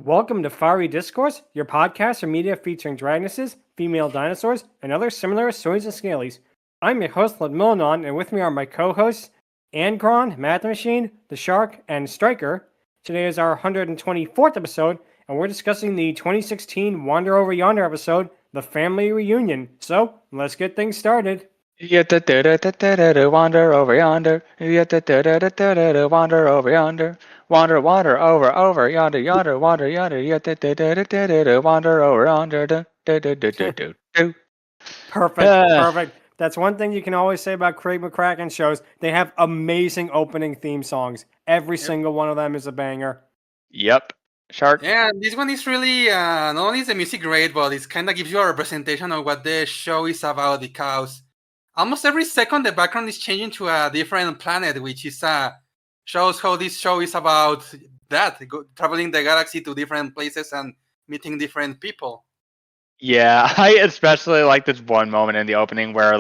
Welcome to Fiery Discourse, your podcast or media featuring dragonesses, female dinosaurs, and other similar saurians and scalies. I'm your host, Ludmillanon, and with me are my co-hosts, Angron, Mathmachine, the Shark, and Stryker. Today is our 124th episode, and we're discussing the 2016 Wander Over Yonder episode, The Family Reunion. So, let's get things started. Wander over yonder. Wander over yonder. Wander over yonder, wander yonder. Wander over yonder. Perfect. That's one thing you can always say about Craig McCracken shows. They have amazing opening theme songs. Every single one of them is a banger. Yep. Shark. Yeah, this one is really not only is the music great, but it kind of gives you a representation of what the show is about. Because almost every second, the background is changing to a different planet, which is shows how this show is about that traveling the galaxy to different places and meeting different people. Yeah, I especially like this one moment in the opening where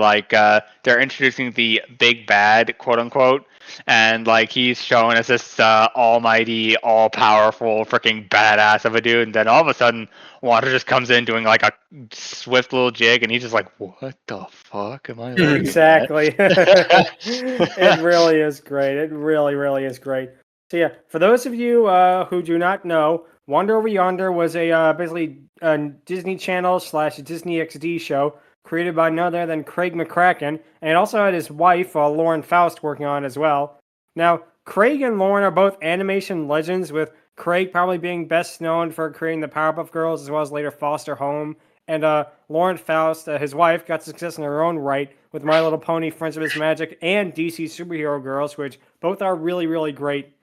they're introducing the big bad, quote unquote, and he's showing us this almighty, all powerful, freaking badass of a dude, and then all of a sudden Wander just comes in doing a swift little jig, and he's just like, "What the fuck am I looking Exactly. It really is great. It really is great. So yeah, for those of you who do not know, Wander Over Yonder was a basically a Disney Channel / Disney XD show created by none other than Craig McCracken, and it also had his wife, Lauren Faust, working on it as well. Now, Craig and Lauren are both animation legends, with Craig probably being best known for creating the Powerpuff Girls as well as later Foster Home. And Lauren Faust, his wife, got success in her own right with My Little Pony, Friends of His Magic, and DC Superhero Girls, which both are really great.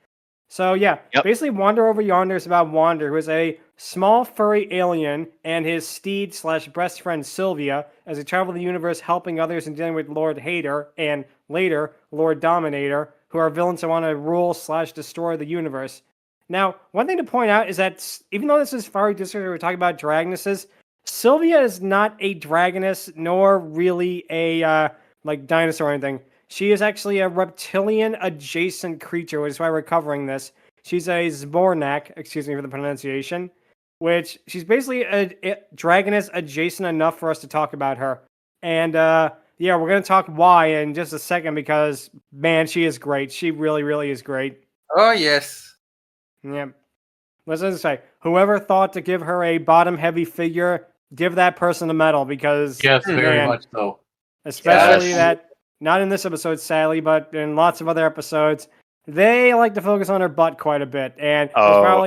So yeah, Basically Wander Over Yonder is about Wander, who is a small furry alien, and his steed / best friend Sylvia, as they travel the universe helping others and dealing with Lord Hater, and later Lord Dominator, who are villains that want to rule / destroy the universe. Now, one thing to point out is that even though this is Fiery Discourse, we're talking about dragonesses, Sylvia is not a dragoness, nor really a dinosaur or anything. She is actually a reptilian-adjacent creature, which is why we're covering this. She's a Zbornak, excuse me for the pronunciation, which she's basically a dragoness adjacent enough for us to talk about her. And we're going to talk why in just a second because, man, she is great. She really is great. Oh, yes. Yep. Let's just say, whoever thought to give her a bottom-heavy figure, give that person a medal because... Yes, very much so. Especially that... Not in this episode, sadly, but in lots of other episodes, they like to focus on her butt quite a bit. And they had fun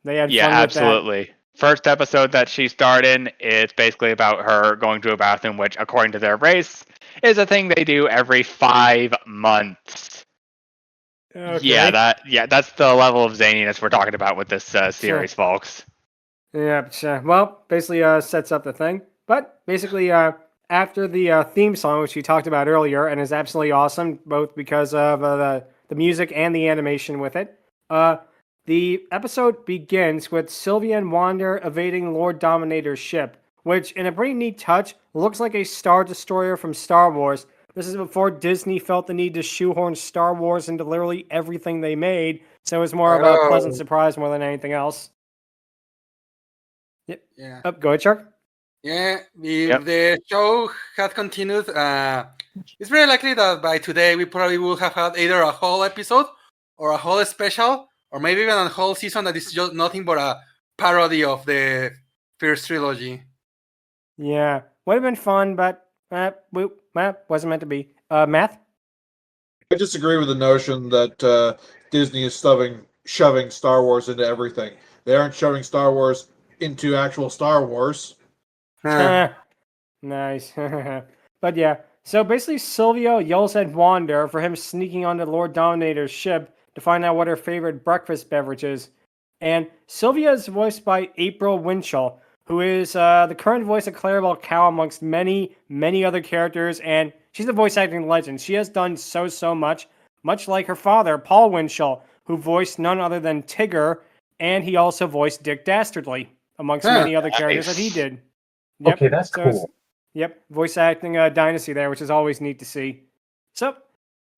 with absolutely. that. First episode that she starred in, it's basically about her going to a bathroom, which, according to their race, is a thing they do every 5 months. Okay. That's the level of zaniness we're talking about with this series, folks. Yeah, well, basically sets up the thing. But basically, after the theme song, which we talked about earlier, and is absolutely awesome, both because of the music and the animation with it, the episode begins with Sylvia and Wander evading Lord Dominator's ship, which, in a pretty neat touch, looks like a Star Destroyer from Star Wars. This is before Disney felt the need to shoehorn Star Wars into literally everything they made, so it was more of a pleasant surprise more than anything else. Yep. Yeah. Go ahead, Shark. Yeah, if the show had continued, it's very likely that by today we probably would have had either a whole episode or a whole special, or maybe even a whole season that is just nothing but a parody of the first trilogy. Yeah, would have been fun, but wasn't meant to be. Math? I disagree with the notion that Disney is shoving Star Wars into everything. They aren't shoving Star Wars into actual Star Wars. Nice. But yeah, so basically Sylvia yells at Wander for him sneaking onto Lord Dominator's ship to find out what her favorite breakfast beverage is. And Sylvia is voiced by April Winchell, who is the current voice of Clarabelle Cow amongst many other characters, and she's a voice acting legend. She has done so much like her father, Paul Winchell, who voiced none other than Tigger, and he also voiced Dick Dastardly, amongst many other characters that he did. Yep. Okay, that's cool. Voice acting dynasty there, which is always neat to see. So,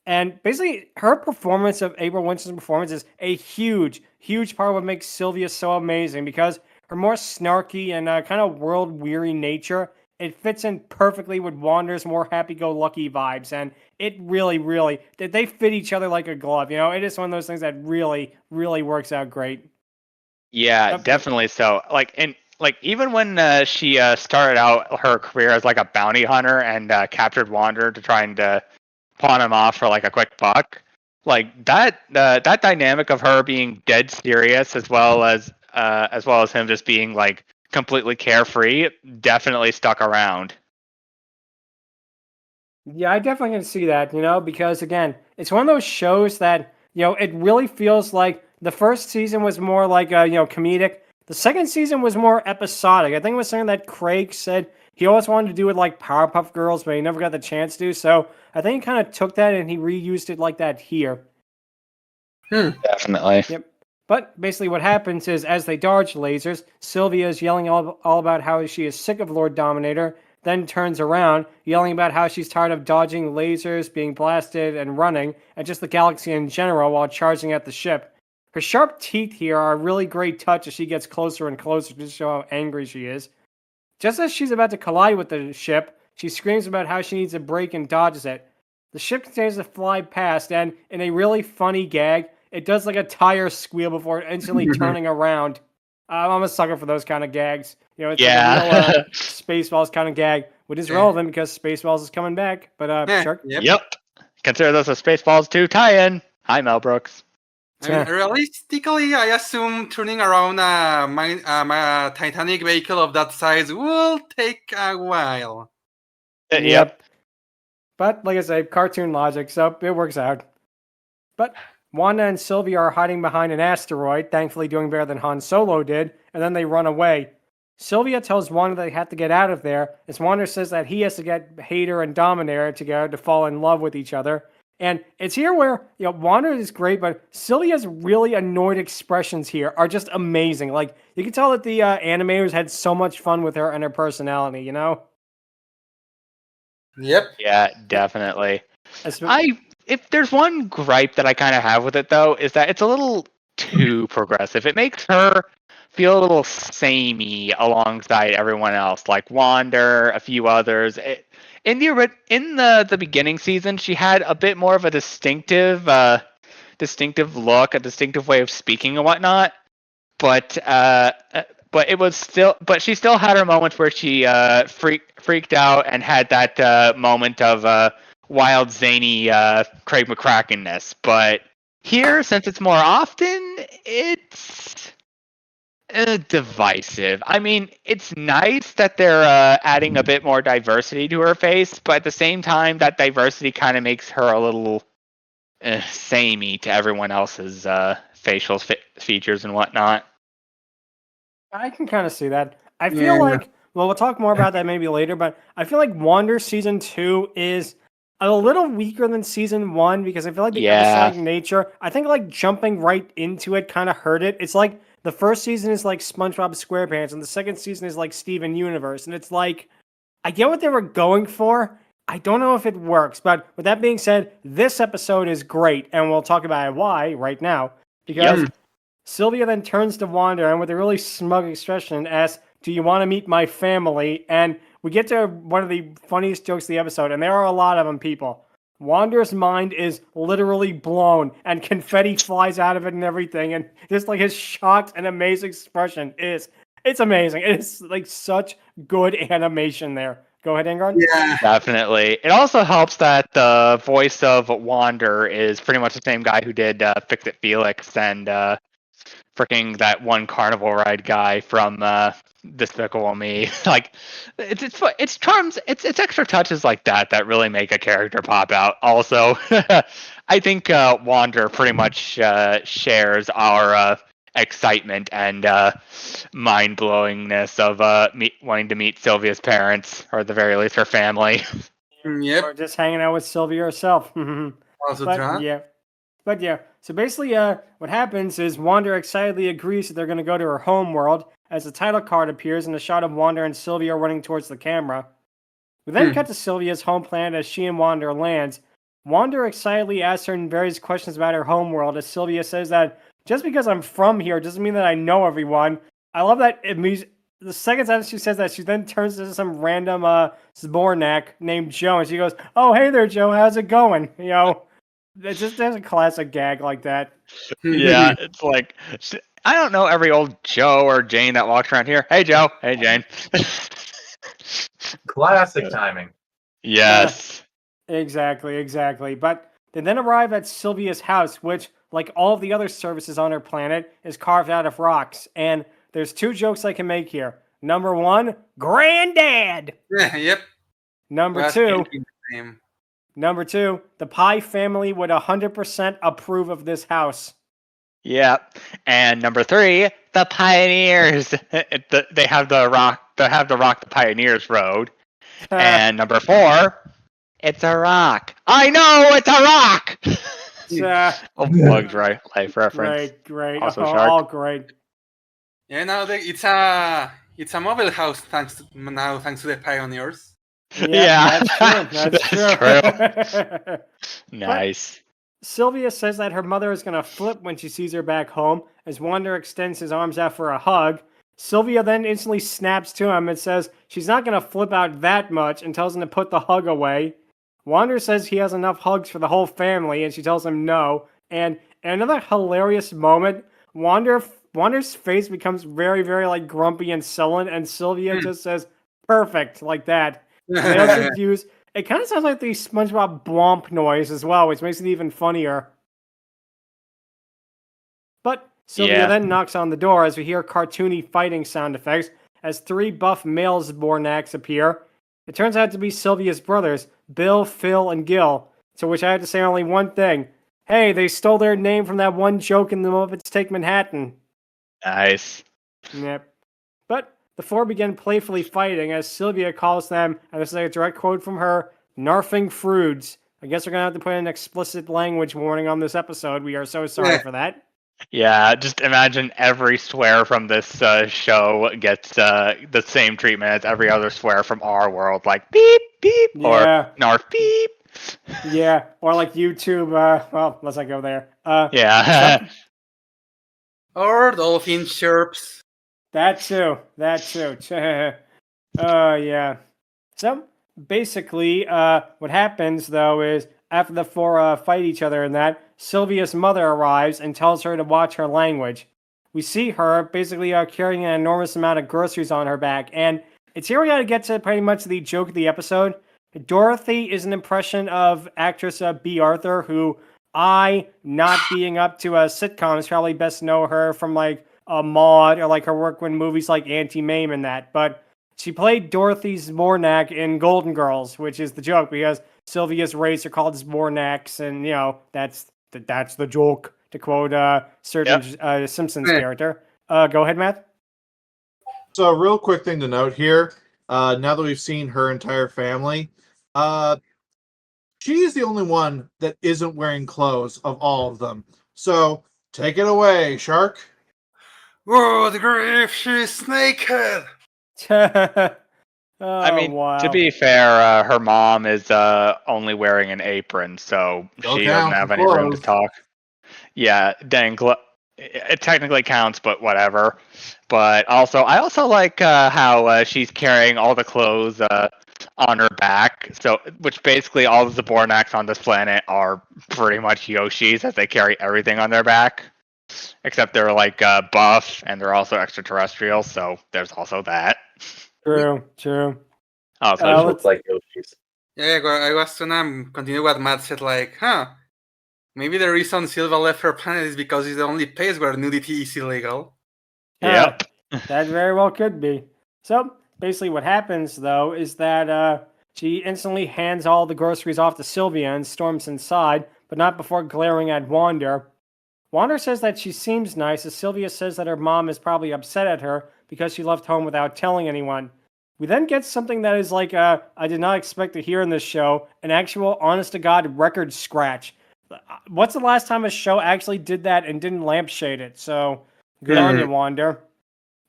And basically, her performance of April Winston's performance is a huge, huge part of what makes Sylvia so amazing because her more snarky and kind of world-weary nature, it fits in perfectly with Wander's more happy-go-lucky vibes. And it really, really, they fit each other like a glove. It is one of those things that really, really works out great. Yeah, definitely so. Even when she started out her career as like a bounty hunter and captured Wander to try and pawn him off for like a quick buck, like that dynamic of her being dead serious as well as him just being like completely carefree definitely stuck around. Yeah, I definitely can see that, because again, it's one of those shows that, it really feels like the first season was more like, comedic. The second season was more episodic. I think it was something that Craig said he always wanted to do with like Powerpuff Girls, but he never got the chance to. So I think he kind of took that and he reused it like that here. Definitely. Yep. But basically what happens is as they dodge lasers, Sylvia is yelling all about how she is sick of Lord Dominator, then turns around, yelling about how she's tired of dodging lasers, being blasted, and running, and just the galaxy in general while charging at the ship. Her sharp teeth here are a really great touch as she gets closer and closer to show how angry she is. Just as she's about to collide with the ship, she screams about how she needs a break and dodges it. The ship continues to fly past, and in a really funny gag, it does like a tire squeal before instantly turning around. I'm a sucker for those kind of gags. It's like a real Spaceballs kind of gag, which is relevant because Spaceballs is coming back. But Shark? Yep. Consider this a Spaceballs 2 tie-in. Hi, Mel Brooks. I mean, realistically, I assume turning around my Titanic vehicle of that size will take a while. Yep. But like I say, cartoon logic, so it works out. But Wanda and Sylvia are hiding behind an asteroid, thankfully doing better than Han Solo did, and then they run away. Sylvia tells Wanda they have to get out of there, as Wanda says that he has to get Hater and Dominator together to fall in love with each other. And it's here where, Wanda is great, but Sylvia's really annoyed expressions here are just amazing. Like, you can tell that the animators had so much fun with her and her personality, Yep. Yeah, definitely. If there's one gripe that I kind of have with it, though, is that it's a little too progressive. It makes her feel a little samey alongside everyone else, like Wander, a few others. In the beginning season, she had a bit more of a distinctive look, a distinctive way of speaking and whatnot. But she still had her moments where she freaked out and had that moment of wild, zany Craig McCrackenness. But here, since it's more often, it's divisive. I mean, it's nice that they're adding a bit more diversity to her face, but at the same time, that diversity kind of makes her a little samey to everyone else's facial features and whatnot. I can kind of see that. I feel like, well, we'll talk more about that maybe later, but I feel like Wander Season 2 is a little weaker than Season 1 because I feel like the episodic nature, I think like jumping right into it kind of hurt it. It's like the first season is like SpongeBob SquarePants and the second season is like Steven Universe. And it's like, I get what they were going for. I don't know if it works. But with that being said, this episode is great. And we'll talk about why right now. Because Sylvia then turns to Wander and with a really smug expression asks, "Do you want to meet my family?" And we get to one of the funniest jokes of the episode, and there are a lot of them, people. Wander's mind is literally blown, and confetti flies out of it and everything, and just like his shocked and amazed expression it's amazing. It's like such good animation there. Go ahead, Angron. Yeah. Definitely. It also helps that the voice of Wander is pretty much the same guy who did Fix It Felix and freaking that one carnival ride guy from Despicable Me. Like, it's charms, it's extra touches like that really make a character pop out. Also, I think Wander pretty much shares our excitement and mind-blowingness of wanting to meet Sylvia's parents, or at the very least her family. Yep. Or just hanging out with Sylvia herself. But yeah, so basically what happens is Wander excitedly agrees that they're going to go to her home world as the title card appears and a shot of Wander and Sylvia running towards the camera. We then cut to Sylvia's home planet as she and Wander lands. Wander excitedly asks her various questions about her homeworld, as Sylvia says that just because I'm from here doesn't mean that I know everyone. I love that the second time she says that, she then turns to some random Zbornak named Joe, and she goes, "Oh, hey there, Joe, how's it going?" It's just there's a classic gag like that. Yeah, it's like I don't know every old Joe or Jane that walks around here. Hey, Joe. Hey, Jane. Classic timing. Yes. Exactly. But they then arrive at Sylvia's house, which, like all of the other services on her planet, is carved out of rocks. And there's 2 jokes I can make here. Number 1, Granddad. Yep. Number 2, the Pie family would 100% approve of this house. Yep. And number 3, the Pioneers. They have the rock the Pioneers Road. And number 4, it's a rock. I know it's a rock. Bugs Life reference. Great. Also all Shark. great. Yeah, now it's a mobile house thanks to the Pioneers. Yeah. That's true. Nice. Sylvia says that her mother is going to flip when she sees her back home, as Wander extends his arms out for a hug. Sylvia then instantly snaps to him and says she's not going to flip out that much, and tells him to put the hug away. Wander says he has enough hugs for the whole family, and she tells him no. And in another hilarious moment, Wander's face becomes very, very like grumpy and sullen, and Sylvia just says perfect like that. And they also use, it kind of sounds like the SpongeBob Blomp noise as well, which makes it even funnier. But Sylvia then knocks on the door as we hear cartoony fighting sound effects as 3 buff male Zbornaks appear. It turns out to be Sylvia's brothers, Bill, Phil, and Gil, to which I have to say only one thing. Hey, they stole their name from that one joke in The Muppets Take Manhattan. Nice. Yep. But the 4 begin playfully fighting as Sylvia calls them, and this is a direct quote from her, narfing froods. I guess we're going to have to put an explicit language warning on this episode. We are so sorry for that. Yeah, just imagine every swear from this show gets the same treatment as every other swear from our world, like beep, beep, or narf, beep. Yeah, or like YouTube, well, let's not go there. Yeah. Or dolphin chirps. That too. Yeah. So, basically, what happens, though, is after the 4 fight each other and that, Sylvia's mother arrives and tells her to watch her language. We see her basically carrying an enormous amount of groceries on her back, and it's here we gotta get to pretty much the joke of the episode. Dorothy is an impression of actress B. Arthur, who not being up to sitcoms, probably best know her from like Maude or like her work in movies like Anti-Mame and that. But she played Dorothy Zbornak in Golden Girls, which is the joke because Sylvia's race are called Zbornaks, and that's the joke, to quote certain Simpsons character. Go ahead, Matt. So, a real quick thing to note here. Now that we've seen her entire family, she is the only one that isn't wearing clothes of all of them. So, take it away, Shark. Whoa, the grief, she's naked. I mean, wow. to be fair, her mom is only wearing an apron, so she doesn't have any room to talk. Yeah, dang, it technically counts, but whatever. But also, I also like how she's carrying all the clothes on her back. So, which basically all of the Zbornaks on this planet are pretty much Yoshis, as they carry everything on their back. Except they're like buff, and they're also extraterrestrial. So there's also that. True. Oh, so looks like Yoshi's. Yeah, I was gonna continue what Matt said, like, maybe the reason Sylvia left her planet is because it's the only place where nudity is illegal. Yep. That very well could be. So, basically what happens, though, is that she instantly hands all the groceries off to Sylvia and storms inside, but not before glaring at Wander. Wander says that she seems nice, as Sylvia says that her mom is probably upset at her because she left home without telling anyone. We then get something that is like, I did not expect to hear in this show, an actual honest-to-God record scratch. What's the last time a show actually did that and didn't lampshade it? So, good on you, Wander.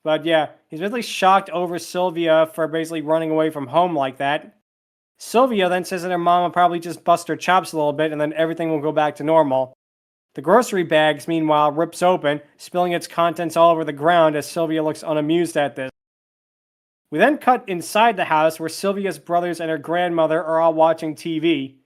But yeah, he's really shocked over Sylvia for basically running away from home like that. Sylvia then says that her mom will probably just bust her chops a little bit and then everything will go back to normal. The grocery bags, meanwhile, rips open, spilling its contents all over the ground as Sylvia looks unamused at this. We then cut inside the house where Sylvia's brothers and her grandmother are all watching TV.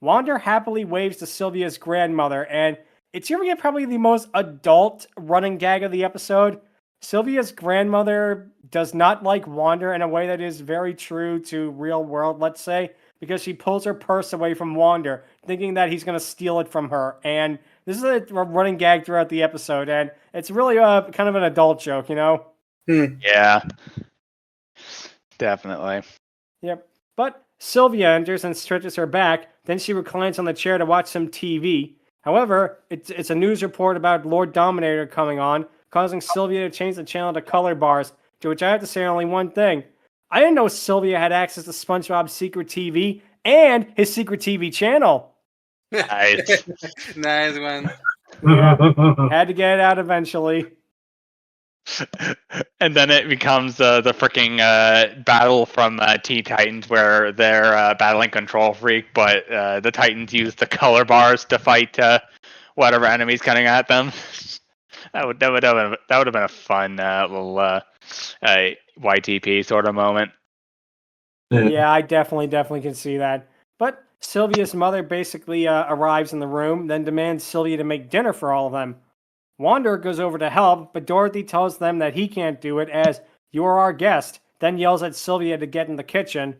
Wander happily waves to Sylvia's grandmother, and it's here we get probably the most adult running gag of the episode. Sylvia's grandmother does not like Wander in a way that is very true to real world, let's say, because she pulls her purse away from Wander, thinking that he's going to steal it from her. And this is a running gag throughout the episode, and it's really kind of an adult joke, you know? Yeah. Definitely. Yep. But Sylvia enters and stretches her back, then she reclines on the chair to watch some TV. However, it's a news report about Lord Dominator coming on, causing Sylvia to change the channel to color bars, to which I have to say only one thing. I didn't know Sylvia had access to SpongeBob's secret TV and his secret TV channel. Nice. Nice one. Yeah. Had to get it out eventually. And then it becomes the freaking battle from Teen Titans where they're battling Control Freak, but the Titans use the color bars to fight whatever enemies coming at them. that would have been a fun little YTP sort of moment. Yeah, I definitely can see that. But Sylvia's mother basically arrives in the room, then demands Sylvia to make dinner for all of them. Wander goes over to help, but Dorothy tells them that he can't do it as "you're our guest," then yells at Sylvia to get in the kitchen.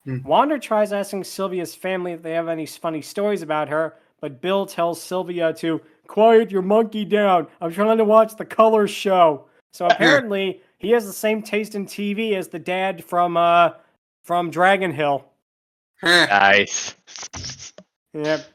Wander tries asking Sylvia's family if they have any funny stories about her, but Bill tells Sylvia to quiet your monkey down. I'm trying to watch the Colors show. So apparently he has the same taste in TV as the dad from Dragon Hill. Nice. Yep.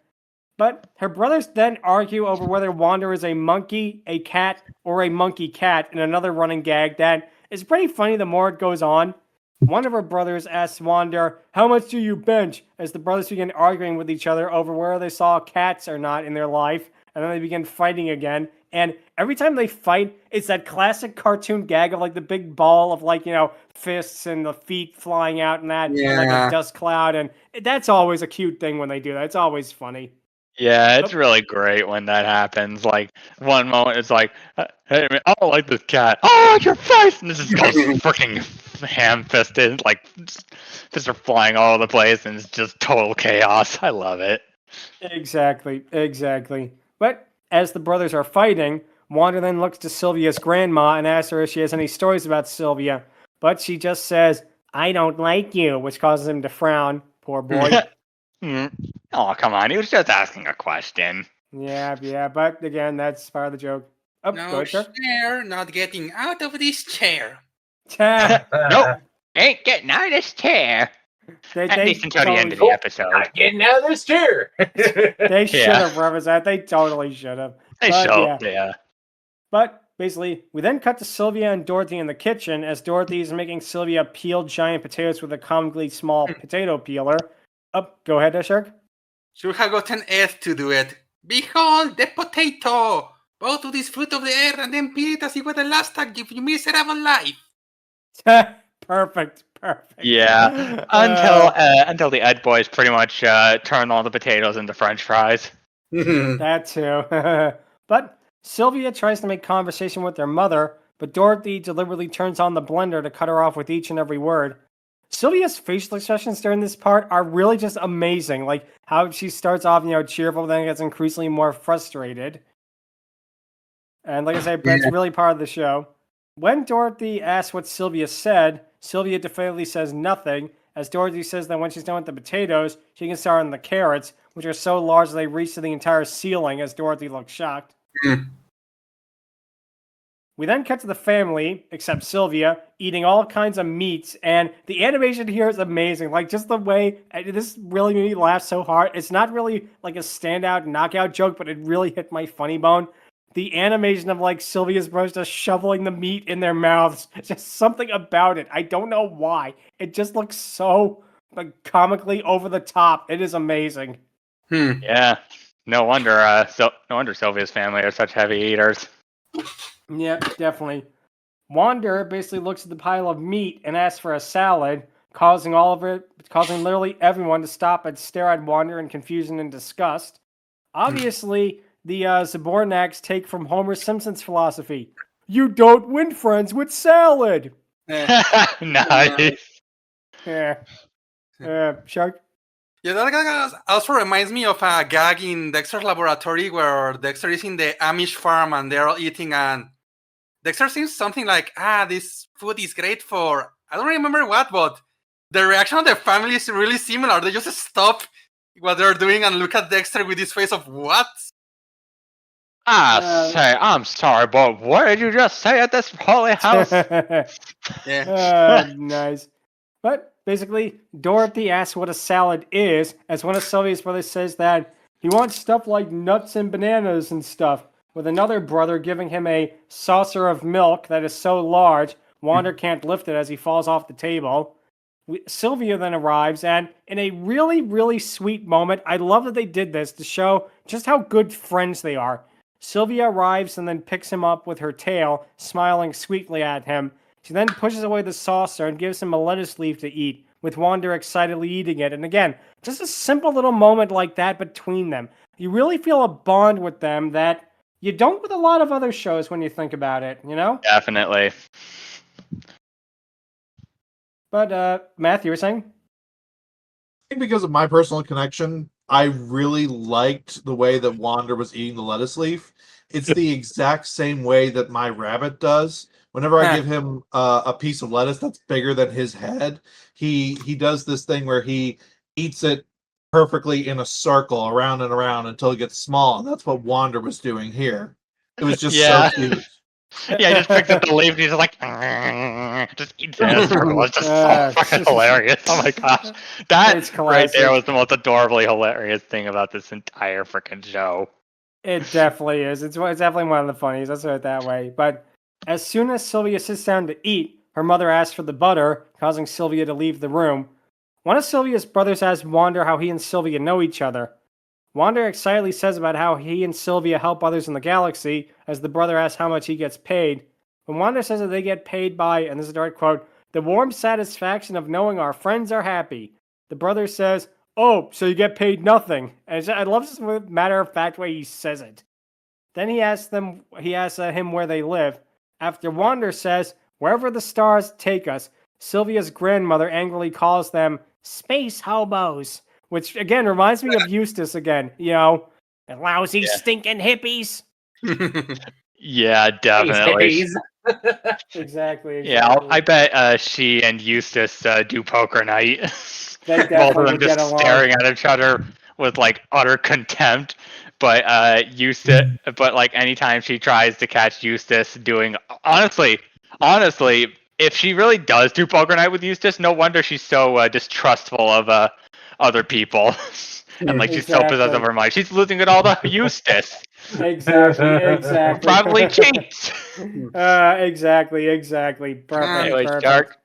But her brothers then argue over whether Wander is a monkey, a cat, or a monkey cat in another running gag that is pretty funny the more it goes on. One of her brothers asks Wander, "How much do you bench?" as the brothers begin arguing with each other over whether they saw cats or not in their life, and then they begin fighting again. And every time they fight, it's that classic cartoon gag of like the big ball of like, you know, fists and the feet flying out and that, and like a dust cloud. And that's always a cute thing when they do that. It's always funny. Yeah, it's really great when that happens. Like, one moment it's like, hey, man, I don't like this cat. Oh, your face! And this is freaking ham-fisted. Like, fists are flying all over the place, and it's just total chaos. I love it. Exactly. But as the brothers are fighting, Wander then looks to Sylvia's grandma and asks her if she has any stories about Sylvia. But she just says, "I don't like you," which causes him to frown. Poor boy. Oh, come on. He was just asking a question. Yeah, but again, that's part of the joke. Oh, go No ahead, sir. chair, not getting out of this chair. Nope. Ain't getting out of this chair. At least until the end of the episode. Not getting out of this chair. They should have referenced that. They totally should have. They should, yeah. But basically, we then cut to Sylvia and Dorothy in the kitchen as Dorothy is making Sylvia peel giant potatoes with a comically small potato peeler. Go ahead, Shark. Should have gotten Ed to do it. Behold the potato! Bow to this fruit of the earth and then peel it as if it were the last time of your miserable life. Perfect. Yeah, until the Ed boys pretty much turn all the potatoes into French fries. That too. But Sylvia tries to make conversation with their mother, but Dorothy deliberately turns on the blender to cut her off with each and every word. Sylvia's facial expressions during this part are really just amazing. Like how she starts off, cheerful, then gets increasingly more frustrated. And like I said, that's really part of the show. When Dorothy asks what Sylvia said, Sylvia definitively says nothing, as Dorothy says that when she's done with the potatoes, she can start on the carrots, which are so large that they reach to the entire ceiling, as Dorothy looks shocked. We then cut to the family, except Sylvia, eating all kinds of meats, and the animation here is amazing. Like, just the way, this really made me laugh so hard. It's not really like a standout knockout joke, but it really hit my funny bone. The animation of, like, Sylvia's brothers just shoveling the meat in their mouths, just something about it. I don't know why. It just looks so, like, comically over the top. It is amazing. Yeah, no wonder Sylvia's family are such heavy eaters. Yeah, definitely. Wander basically looks at the pile of meat and asks for a salad, causing literally everyone to stop and stare at Wander in confusion and disgust. Obviously, the Zbornak's take from Homer Simpson's philosophy: "You don't win friends with salad." Nice. Yeah. Shark. Yeah, that gag also reminds me of a gag in Dexter's laboratory where Dexter is in the Amish farm and they're all eating, and Dexter seems something like, this food is great for, I don't remember what, but the reaction of the family is really similar. They just stop what they're doing and look at Dexter with this face of, what? I'm sorry, but what did you just say at this holy house? Yeah. Nice. But basically, Dorothy asks what a salad is, as one of Sylvia's brothers says that he wants stuff like nuts and bananas and stuff, with another brother giving him a saucer of milk that is so large, Wander can't lift it as he falls off the table. Sylvia then arrives, and in a really, really sweet moment, I love that they did this to show just how good friends they are. Sylvia arrives and then picks him up with her tail, smiling sweetly at him. She then pushes away the saucer and gives him a lettuce leaf to eat, with Wander excitedly eating it. And again, just a simple little moment like that between them. You really feel a bond with them that you don't with a lot of other shows when you think about it, you know? Definitely. But, Matt, you were saying? I think because of my personal connection, I really liked the way that Wander was eating the lettuce leaf. It's the exact same way that my rabbit does. Whenever I give him a piece of lettuce that's bigger than his head, he does this thing where he eats it perfectly in a circle around and around until it gets small. And that's what Wander was doing here. It was just so cute. Yeah, he just picks up the leaf and he's just like, just eats it in a circle. It's just so fucking hilarious. Oh my gosh. That right there was the most adorably hilarious thing about this entire freaking show. It definitely is. It's definitely one of the funniest. Let's put it that way. But as soon as Sylvia sits down to eat, her mother asks for the butter, causing Sylvia to leave the room. One of Sylvia's brothers asks Wander how he and Sylvia know each other. Wander excitedly says about how he and Sylvia help others in the galaxy, as the brother asks how much he gets paid. When Wander says that they get paid by, and this is a direct quote, "the warm satisfaction of knowing our friends are happy," the brother says, "Oh, so you get paid nothing." And I love this matter-of-fact way he says it. Then he asks him where they live. After Wander says, "Wherever the stars take us," Sylvia's grandmother angrily calls them space hobos, which again reminds me of Eustace again. You know, lousy stinking hippies. Yeah, definitely. Exactly. Yeah, I bet she and Eustace do poker night. They Both of them get just along. staring at each other with like utter contempt. But like anytime she tries to catch Eustace doing, honestly, if she really does do poker night with Eustace, no wonder she's so distrustful of other people. And like she's so possessed of her mind. She's losing it all to Eustace. Exactly. Probably cheats. Exactly. Perfect. Anyway, Shark.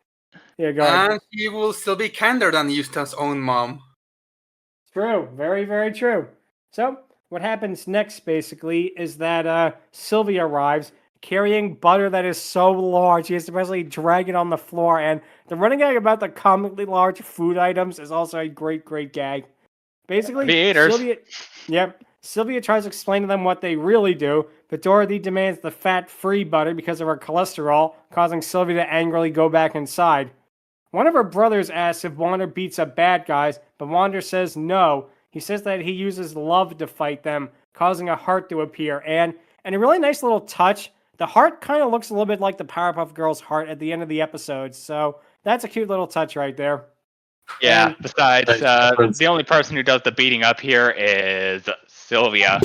Yeah, go ahead. And he will still be kinder than Eustace's own mom. True. Very, very true. So, what happens next, basically, is that Sylvia arrives carrying butter that is so large, she has to basically drag it on the floor, and the running gag about the comically large food items is also a great, great gag. Basically, Sylvia tries to explain to them what they really do, but Dorothy demands the fat-free butter because of her cholesterol, causing Sylvia to angrily go back inside. One of her brothers asks if Wander beats up bad guys, but Wander says no. He says that he uses love to fight them, causing a heart to appear. And a really nice little touch, the heart kind of looks a little bit like the Powerpuff Girls heart at the end of the episode. So that's a cute little touch right there. Yeah, besides, the only person who does the beating up here is Sylvia.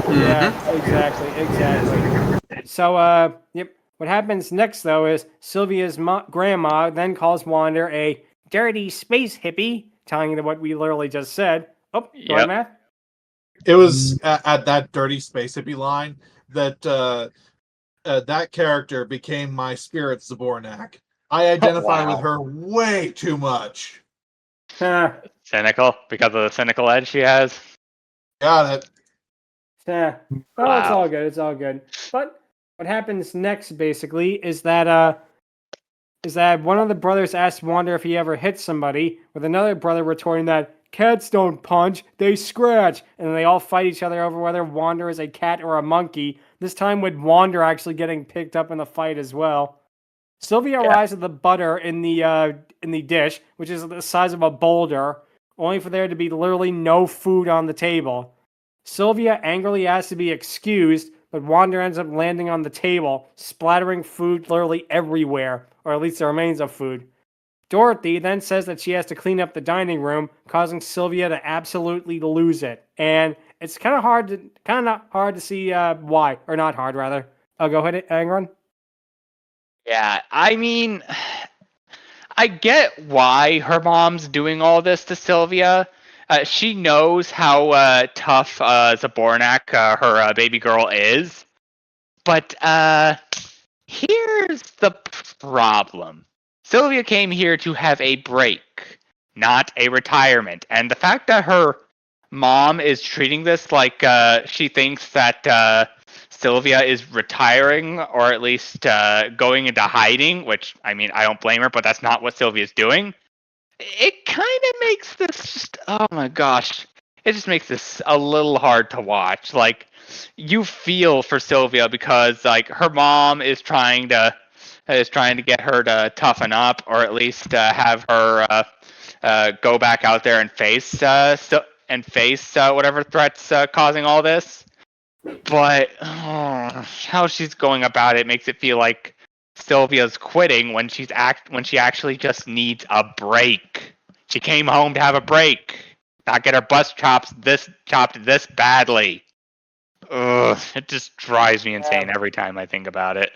Yeah, exactly. So, what happens next, though, is Sylvia's grandma then calls Wander a dirty space hippie, tying into what we literally just said. Oh, go ahead, Matt. It was at that dirty space hippie line that that character became my spirit Zbornak. I identify with her way too much. Cynical, because of the cynical edge she has. Got it. Yeah. Oh, it's all good. But what happens next, basically, is that is that one of the brothers asks Wander if he ever hit somebody, with another brother retorting that cats don't punch, they scratch, and then they all fight each other over whether Wander is a cat or a monkey, this time with Wander actually getting picked up in the fight as well. Sylvia arrives with the butter in the dish, which is the size of a boulder, only for there to be literally no food on the table. Sylvia angrily asks to be excused, but Wander ends up landing on the table, splattering food literally everywhere, or at least the remains of food. Dorothy then says that she has to clean up the dining room, causing Sylvia to absolutely lose it. And it's kind of hard to see why, or not hard rather. Go ahead, Angron. Yeah, I mean, I get why her mom's doing all this to Sylvia. She knows how tough Zbornak, her baby girl, is. But here's the problem. Sylvia came here to have a break, not a retirement. And the fact that her mom is treating this like she thinks that Sylvia is retiring, or at least going into hiding, which, I mean, I don't blame her, but that's not what Sylvia's doing. It kind of makes this just, oh my gosh, it just makes this a little hard to watch. Like, you feel for Sylvia because, like, her mom is trying to get her to toughen up, or at least have her go back out there and face whatever threats causing all this. But how she's going about it makes it feel like Sylvia's quitting when she actually just needs a break. She came home to have a break, not get her bus chopped this badly. Ugh, it just drives me insane every time I think about it.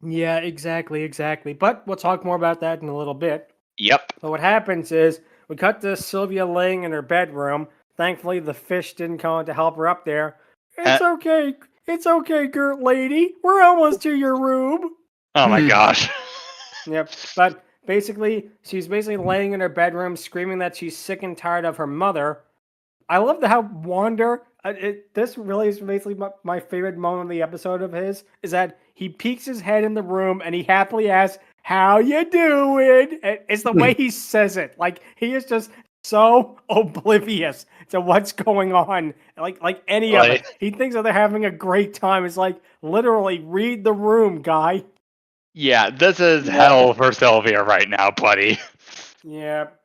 Yeah, exactly. But we'll talk more about that in a little bit. Yep. But what happens is we cut to Sylvia laying in her bedroom. Thankfully, the fish didn't come to help her up there. It's okay, Gert lady. We're almost to your room. Oh my gosh. Yep. But she's basically laying in her bedroom, screaming that she's sick and tired of her mother. I love how Wander. This really is basically my favorite moment of the episode of his, is that he peeks his head in the room and he happily asks, "How you doing?" It's the way he says it. Like, he is just so oblivious to what's going on. Like any of it. He thinks that they're having a great time. It's like, literally, read the room, guy. Yeah, this is hell for Sylvia right now, buddy. Yep,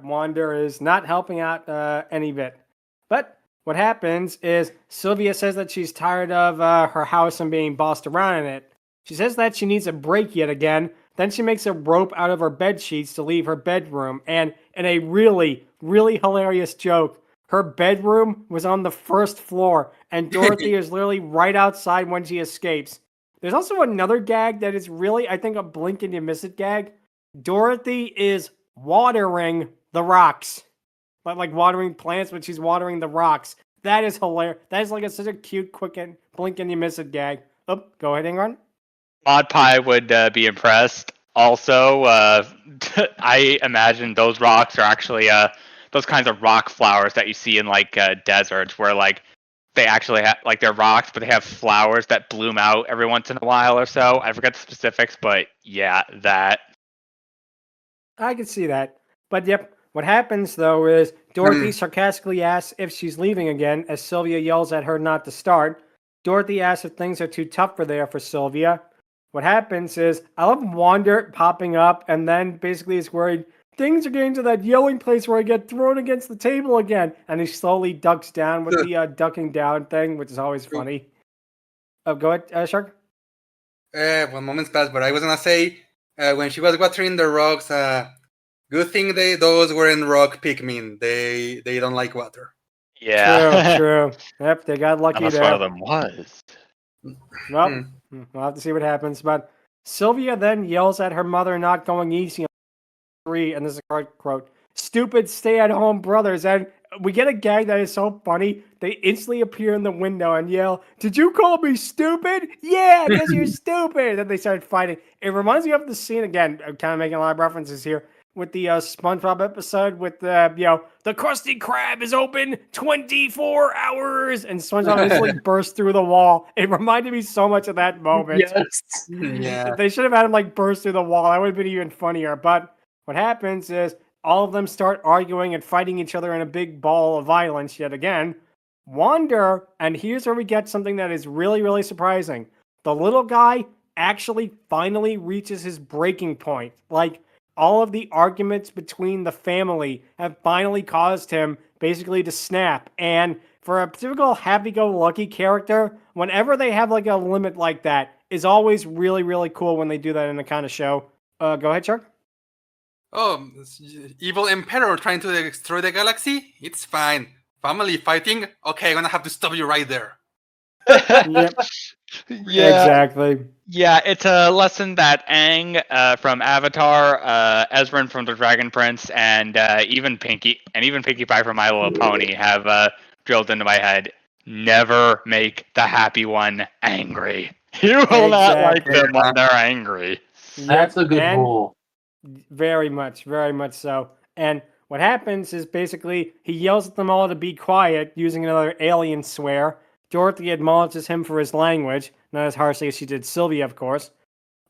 Wander is not helping out any bit. But what happens is Sylvia says that she's tired of her house and being bossed around in it. She says that she needs a break yet again. Then she makes a rope out of her bed sheets to leave her bedroom. And in a really, really hilarious joke, her bedroom was on the first floor, and Dorothy is literally right outside when she escapes. There's also another gag that is really, I think, a blink and you miss it gag. Dorothy is watering the rocks. Like watering plants, but she's watering the rocks. That is hilarious. That is like such a cute, quick and blink and you miss it gag. Oh, go ahead, Angron. Mod Pie would be impressed. Also, I imagine those rocks are actually those kinds of rock flowers that you see in like deserts, where like they actually have, like, they're rocks, but they have flowers that bloom out every once in a while or so. I forget the specifics, but yeah, that. I can see that. But yep, what happens though is Dorothy sarcastically asks if she's leaving again, as Sylvia yells at her not to start. Dorothy asks if things are too tough for Sylvia. What happens is, I love Wander popping up, and then basically is worried things are getting to that yelling place where I get thrown against the table again. And he slowly ducks down with the ducking down thing, which is always funny. Oh, go ahead, Shark. Well, moments passed, but I was gonna say, when she was watering the rocks, good thing those were in rock Pikmin. They don't like water. Yeah. True. Yep, they got lucky Unless there. one of them was. Well, we'll have to see what happens. But Sylvia then yells at her mother not going easy on 3, and this is a correct quote, "Stupid stay-at-home brothers." And we get a gag that is so funny. They instantly appear in the window and yell, "Did you call me stupid? Yeah, because you're stupid." And they start fighting. It reminds me of the scene, again, I'm kind of making a lot of references here, with the SpongeBob episode with the the Krusty Krab is open 24 hours, and SpongeBob instantly burst through the wall. It reminded me so much of that moment. Yes. Yeah. They should have had him like burst through the wall. That would have been even funnier. But what happens is all of them start arguing and fighting each other in a big ball of violence yet again. Wander, and here's where we get something that is really, really surprising. The little guy actually finally reaches his breaking point. Like, all of the arguments between the family have finally caused him basically to snap. And for a typical happy-go-lucky character, whenever they have like a limit like that, is always really, really cool when they do that in a kind of show. Go ahead, Shark. Oh, evil emperor trying to destroy the galaxy? It's fine. Family fighting? Okay, I'm gonna have to stop you right there. Yep. Yeah, Exactly. yeah. It's a lesson that Aang from Avatar, Ezrin from the Dragon Prince, and even Pinkie Pie from My Little Pony have drilled into my head. Never make the happy one angry. You will not like Exactly. them when they're angry. That's a good And rule. very much so. And what happens is basically he yells at them all to be quiet using another alien swear. Dorothy admonishes him for his language, not as harshly as she did Sylvia, of course.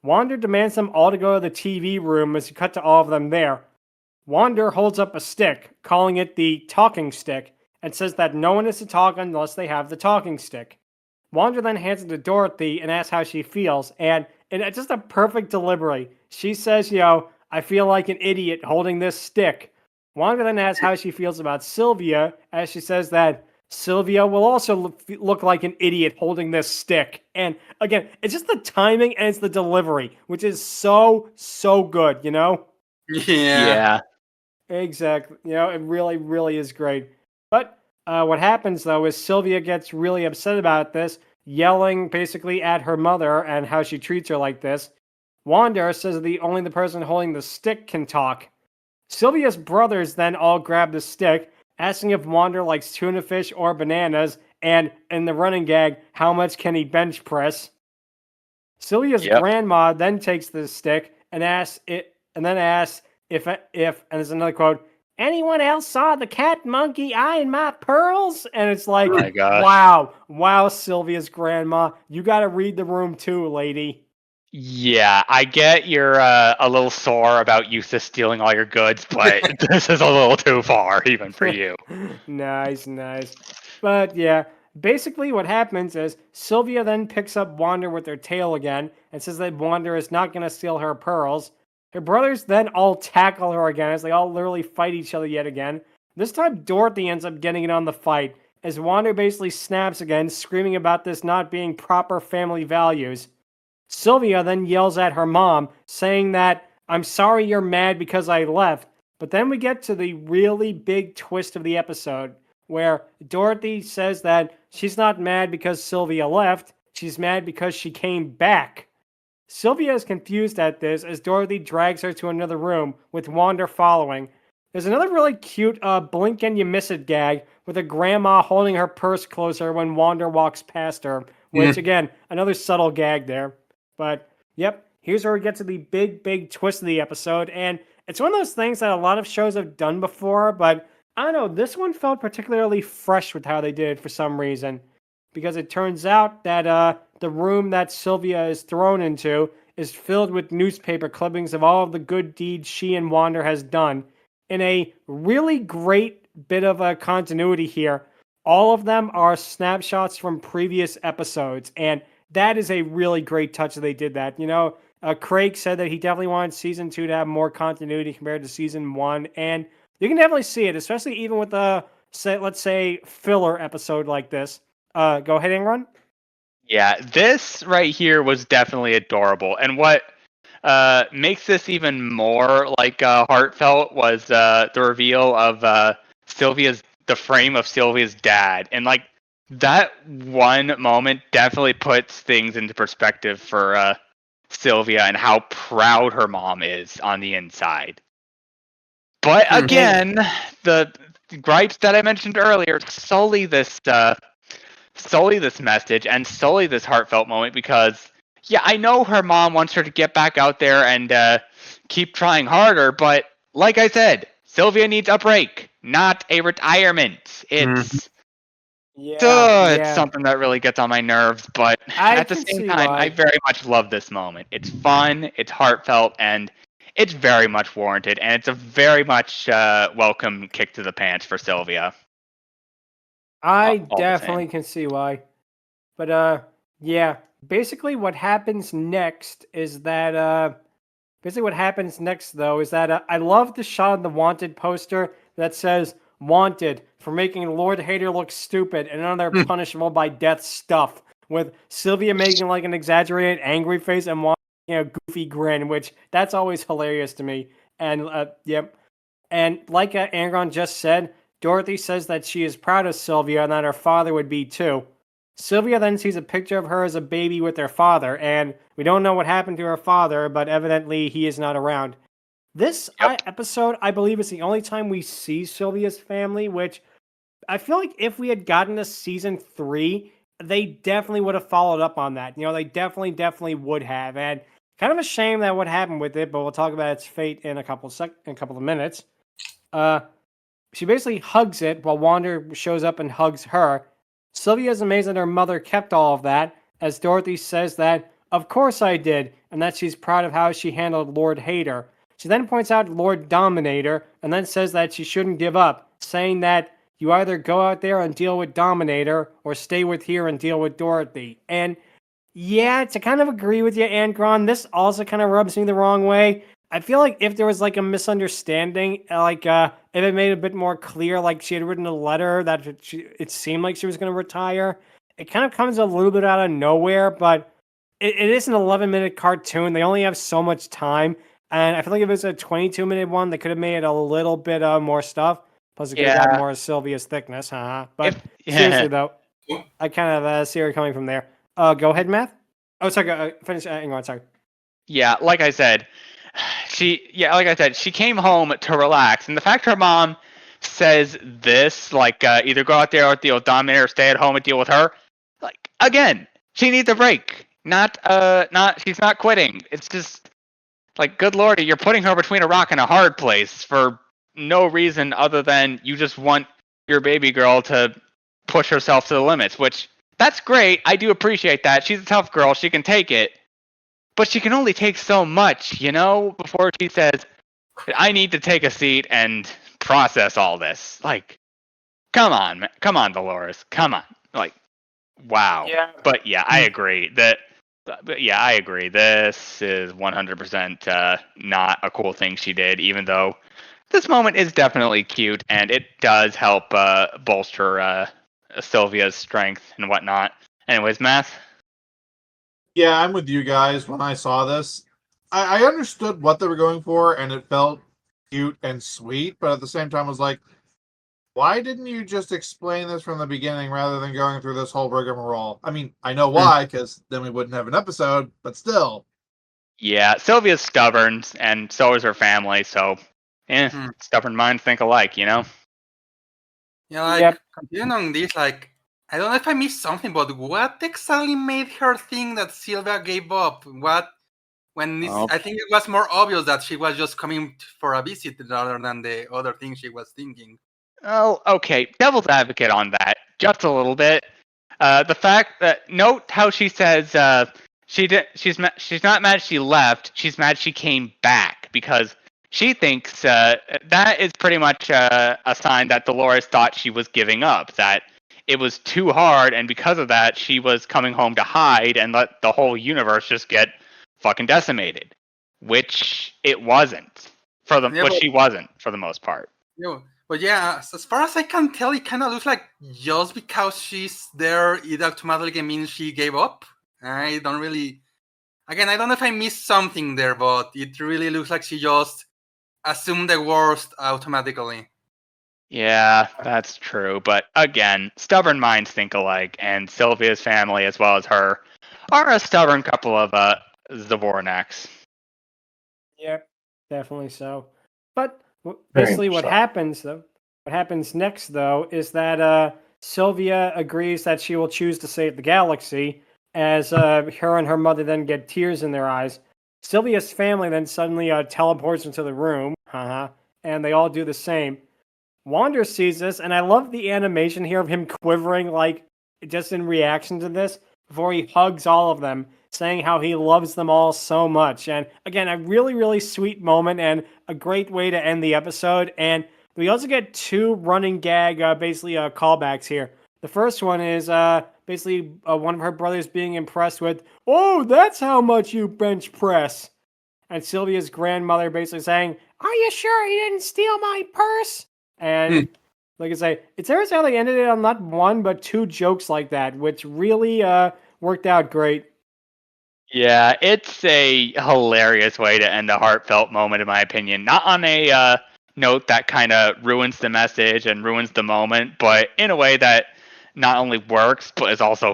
Wander demands them all to go to the TV room as you cut to all of them there. Wander holds up a stick, calling it the talking stick, and says that no one is to talk unless they have the talking stick. Wander then hands it to Dorothy and asks how she feels, and in just a perfect delivery, she says, I feel like an idiot holding this stick. Wander then asks how she feels about Sylvia, as she says that Sylvia will also look like an idiot holding this stick. And again, it's just the timing and it's the delivery, which is so, so good, Yeah. Exactly. It really, really is great. But what happens, though, is Sylvia gets really upset about this, yelling basically at her mother and how she treats her like this. Wander says that only the person holding the stick can talk. Sylvia's brothers then all grab the stick, asking if Wander likes tuna fish or bananas, and in the running gag, how much can he bench press? Sylvia's grandma then takes the stick and asks if, and there's another quote, anyone else saw the cat monkey eyeing my pearls? And it's like, Oh my gosh. wow, Sylvia's grandma, you gotta read the room too, lady. Yeah, I get you're a little sore about Eustace stealing all your goods, but this is a little too far, even for you. Nice. But yeah, basically what happens is Sylvia then picks up Wander with her tail again and says that Wander is not going to steal her pearls. Her brothers then all tackle her again as they all literally fight each other yet again. This time Dorothy ends up getting in on the fight as Wander basically snaps again, screaming about this not being proper family values. Sylvia then yells at her mom, saying that, I'm sorry you're mad because I left. But then we get to the really big twist of the episode, where Dorothy says that she's not mad because Sylvia left, she's mad because she came back. Sylvia is confused at this as Dorothy drags her to another room, with Wander following. There's another really cute blink and you miss it gag, with a grandma holding her purse closer when Wander walks past her, which again, another subtle gag there. But, yep, here's where we get to the big twist of the episode, and it's one of those things that a lot of shows have done before, but I don't know, this one felt particularly fresh with how they did it for some reason, because it turns out that the room that Sylvia is thrown into is filled with newspaper clippings of all of the good deeds she and Wander has done. In a really great bit of a continuity here, all of them are snapshots from previous episodes, and that is a really great touch that they did that. Craig said that he definitely wanted season 2 to have more continuity compared to season 1, and you can definitely see it, especially even with a, let's say, filler episode like this. Go ahead, Angron. Yeah, this right here was definitely adorable, and what makes this even more heartfelt was the reveal of the frame of Sylvia's dad, and that one moment definitely puts things into perspective for Sylvia and how proud her mom is on the inside. But again, the gripes that I mentioned earlier, solely this message and solely this heartfelt moment, because I know her mom wants her to get back out there and keep trying harder, but like I said, Sylvia needs a break, not a retirement. It's it's something that really gets on my nerves, but I at the can same see time, why. I very much love this moment. It's fun, it's heartfelt, and it's very much warranted, and it's a very much welcome kick to the pants for Sylvia. I all the definitely same. can see why. But yeah. Basically what happens next is that I love the shot of the wanted poster that says wanted for making Lord Hater look stupid and another punishable by death stuff, with Sylvia making like an exaggerated angry face and a goofy grin, which that's always hilarious to me. And yep. And like Angron just said, Dorothy says that she is proud of Sylvia and that her father would be too. Sylvia then sees a picture of her as a baby with her father, and we don't know what happened to her father, but evidently he is not around. This episode, I believe, is the only time we see Sylvia's family, which I feel like if we had gotten a season 3, they definitely would have followed up on that. You know, they definitely would have. And kind of a shame that what happened with it, but we'll talk about its fate in a couple of minutes. She basically hugs it while Wander shows up and hugs her. Sylvia is amazed that her mother kept all of that, as Dorothy says that, of course I did, and that she's proud of how she handled Lord Hater. She then points out Lord Dominator, and then says that she shouldn't give up, saying that you either go out there and deal with Dominator, or stay with here and deal with Dorothy. And yeah, to kind of agree with you, Angron, this also kind of rubs me the wrong way. I feel like if there was like a misunderstanding, like if it made it a bit more clear, like she had written a letter that it seemed like she was going to retire, it kind of comes a little bit out of nowhere, but it is an 11-minute cartoon. They only have so much time, and I feel like if it was a 22-minute one, they could have made it a little bit more stuff. Plus, it could have gotten more of Sylvia's thickness, But seriously, though, I kind of see her coming from there. Go ahead, Math. Oh, sorry. Finish. Hang on. Sorry. Yeah, like I said, she came home to relax, and the fact her mom says this, like either go out there or deal with Dominator, or stay at home and deal with her, like again, she needs a break. She's not quitting. It's just like, good lordy, you're putting her between a rock and a hard place for no reason other than you just want your baby girl to push herself to the limits, which that's great. I do appreciate that. She's a tough girl. She can take it. But she can only take so much, before she says, I need to take a seat and process all this. Like, come on, Dolores. Come on. Like, wow. Yeah. But yeah, I agree. I agree. This is 100% not a cool thing she did, even though this moment is definitely cute and it does help bolster Sylvia's strength and whatnot. Anyways, Math? Yeah, I'm with you guys. When I saw this, I understood what they were going for, and it felt cute and sweet, but at the same time, I was like, why didn't you just explain this from the beginning rather than going through this whole rigmarole? I mean, I know why, because then we wouldn't have an episode, but still. Yeah, Sylvia's stubborn, and so is her family, so, stubborn minds think alike, Yeah, like, on this, like, I don't know if I missed something, but what exactly made her think that Sylvia gave up? I think it was more obvious that she was just coming for a visit rather than the other thing she was thinking. Oh, okay. Devil's advocate on that, just a little bit. The fact that note how she says she's not mad she left. She's mad she came back because she thinks that is pretty much a sign that Dolores thought she was giving up. That it was too hard, and because of that, she was coming home to hide and let the whole universe just get fucking decimated, which it wasn't she wasn't for the most part. Yeah, but yeah, as far as I can tell, it kind of looks like just because she's there, it automatically means she gave up. I don't really. Again, I don't know if I missed something there, but it really looks like she just assumed the worst automatically. Yeah, that's true. But again, stubborn minds think alike, and Sylvia's family, as well as her, are a stubborn couple of Zbornaks. Yep, definitely so. But basically what happens next, though, is that Sylvia agrees that she will choose to save the galaxy, as her and her mother then get tears in their eyes. Sylvia's family then suddenly teleports into the room, and they all do the same. Wander sees this, and I love the animation here of him quivering, like, just in reaction to this, before he hugs all of them, saying how he loves them all so much. And again, a really, really sweet moment and a great way to end the episode. And we also get two running gag, callbacks here. The first one is one of her brothers being impressed with, "Oh, that's how much you bench press." And Sylvia's grandmother basically saying, "Are you sure he didn't steal my purse?" And like I say, it's interesting how they ended it on not one, but two jokes like that, which really worked out great. Yeah, it's a hilarious way to end a heartfelt moment, in my opinion. Not on a note that kind of ruins the message and ruins the moment, but in a way that not only works, but is also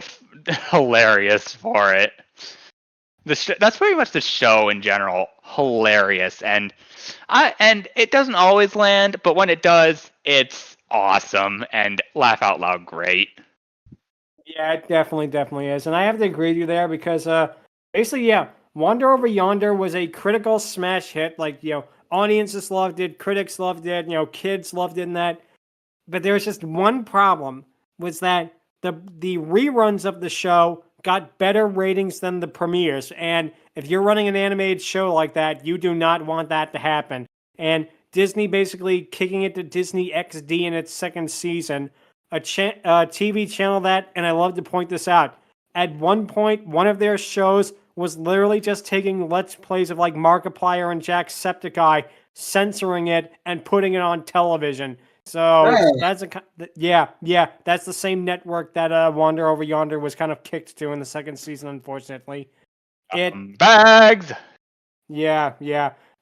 hilarious for it. That's pretty much the show in general. Hilarious, and it doesnn't always land, but when it does, it's awesome and laugh out loud great. Yeah, it definitely is. And I have to agree with you there because basically, yeah, Wander Over Yonder was a critical smash hit. Like, audiences loved it, critics loved it, kids loved it and that. But there was just one problem, was that the reruns of the show got better ratings than the premieres. And if you're running an animated show like that, you do not want that to happen. And Disney basically kicking it to Disney XD in its second season, a TV channel that, and I love to point this out, at one point, one of their shows was literally just taking Let's Plays of like Markiplier and Jacksepticeye, censoring it, and putting it on television. So that's that's the same network that Wander Over Yonder was kind of kicked to in the second season, unfortunately. Bags! Yeah.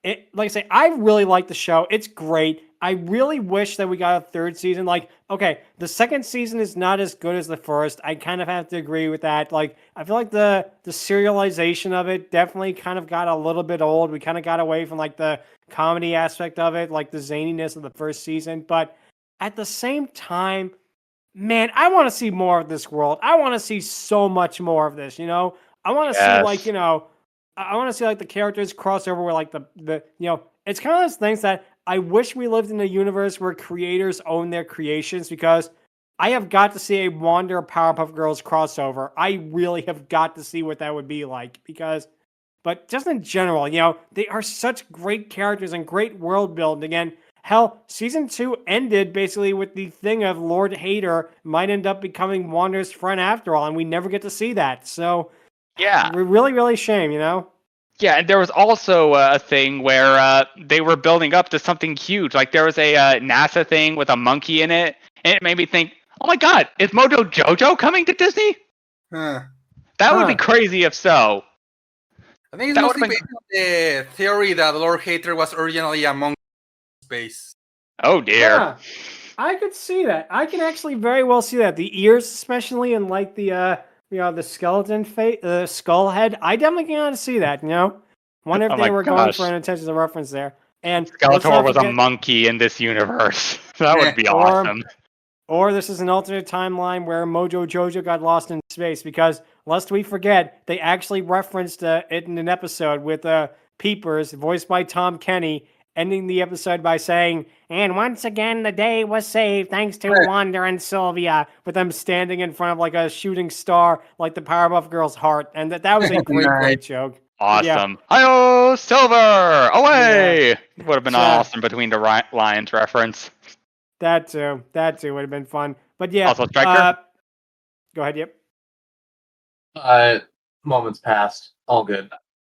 Like I say, I really like the show. It's great. I really wish that we got a third season. Like, okay, the second season is not as good as the first. I kind of have to agree with that. Like, I feel like the serialization of it definitely kind of got a little bit old. We kind of got away from like the comedy aspect of it, like the zaniness of the first season. But at the same time, man, I want to see more of this world. I want to see so much more of this, I want to see like, I want to see like the characters cross over where like the it's kind of those things that I wish we lived in a universe where creators own their creations, because I have got to see a Wander Powerpuff Girls crossover. I really have got to see what that would be like, but just in general, they are such great characters and great world building. And hell, season 2 ended basically with the thing of Lord Hater might end up becoming Wander's friend after all, and we never get to see that. So yeah, we're really, really shame, Yeah, and there was also a thing where they were building up to something huge. Like there was a NASA thing with a monkey in it, and it made me think, oh my god, is Mojo Jojo coming to Disney? That would be crazy if so. I think it's mostly based on the theory that Lord Hater was originally a monkey in space. Oh dear. Yeah, I could see that. I can actually very well see that. The ears, especially, and like the the skeleton face, the skull head. I definitely can see that. Wonder if they were going for an intentional reference there. And Skeletor was a monkey in this universe. That would be awesome. Or this is an alternate timeline where Mojo Jojo got lost in space, because lest we forget, they actually referenced it in an episode with Peepers, voiced by Tom Kenny, ending the episode by saying, "And once again, the day was saved thanks to Wander and Sylvia," with them standing in front of like a shooting star, like the Powerpuff Girls' heart. And that was a great joke. Awesome. Hi-oh, Silver! Away! Yeah. Would have been awesome between the Lions reference. That too would have been fun. But yeah. Also, Stryker? Go ahead, yep. Moments passed. All good.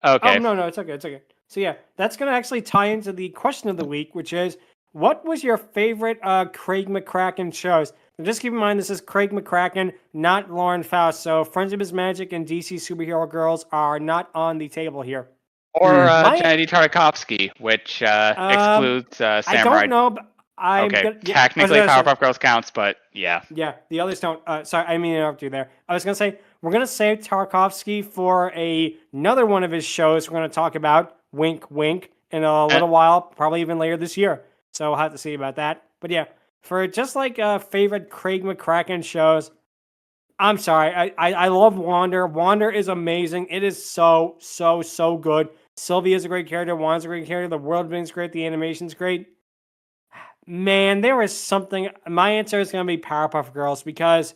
Okay. Oh, no, it's okay. So yeah, that's going to actually tie into the question of the week, which is, what was your favorite Craig McCracken shows? And just keep in mind, this is Craig McCracken, not Lauren Faust. So Friendship is Magic and DC Superhero Girls are not on the table here. Or Gennady Tartakovsky, which excludes Samurai. I don't know, but technically Powerpuff Girls counts, but yeah. Yeah, the others don't. Sorry, I mean to interrupt you there. I was going to say, we're going to save Tartakovsky for another one of his shows we're going to talk about, Wink Wink, in a little while, probably even later this year. So we'll have to see about that. But yeah, for just like favorite Craig McCracken shows, I'm sorry, I love Wander. Wander is amazing. It is so good. Sylvia is a great character. Wanda's a great character. The world building's great. The animation's great. man, there is something. My answer is going to be Powerpuff Girls because,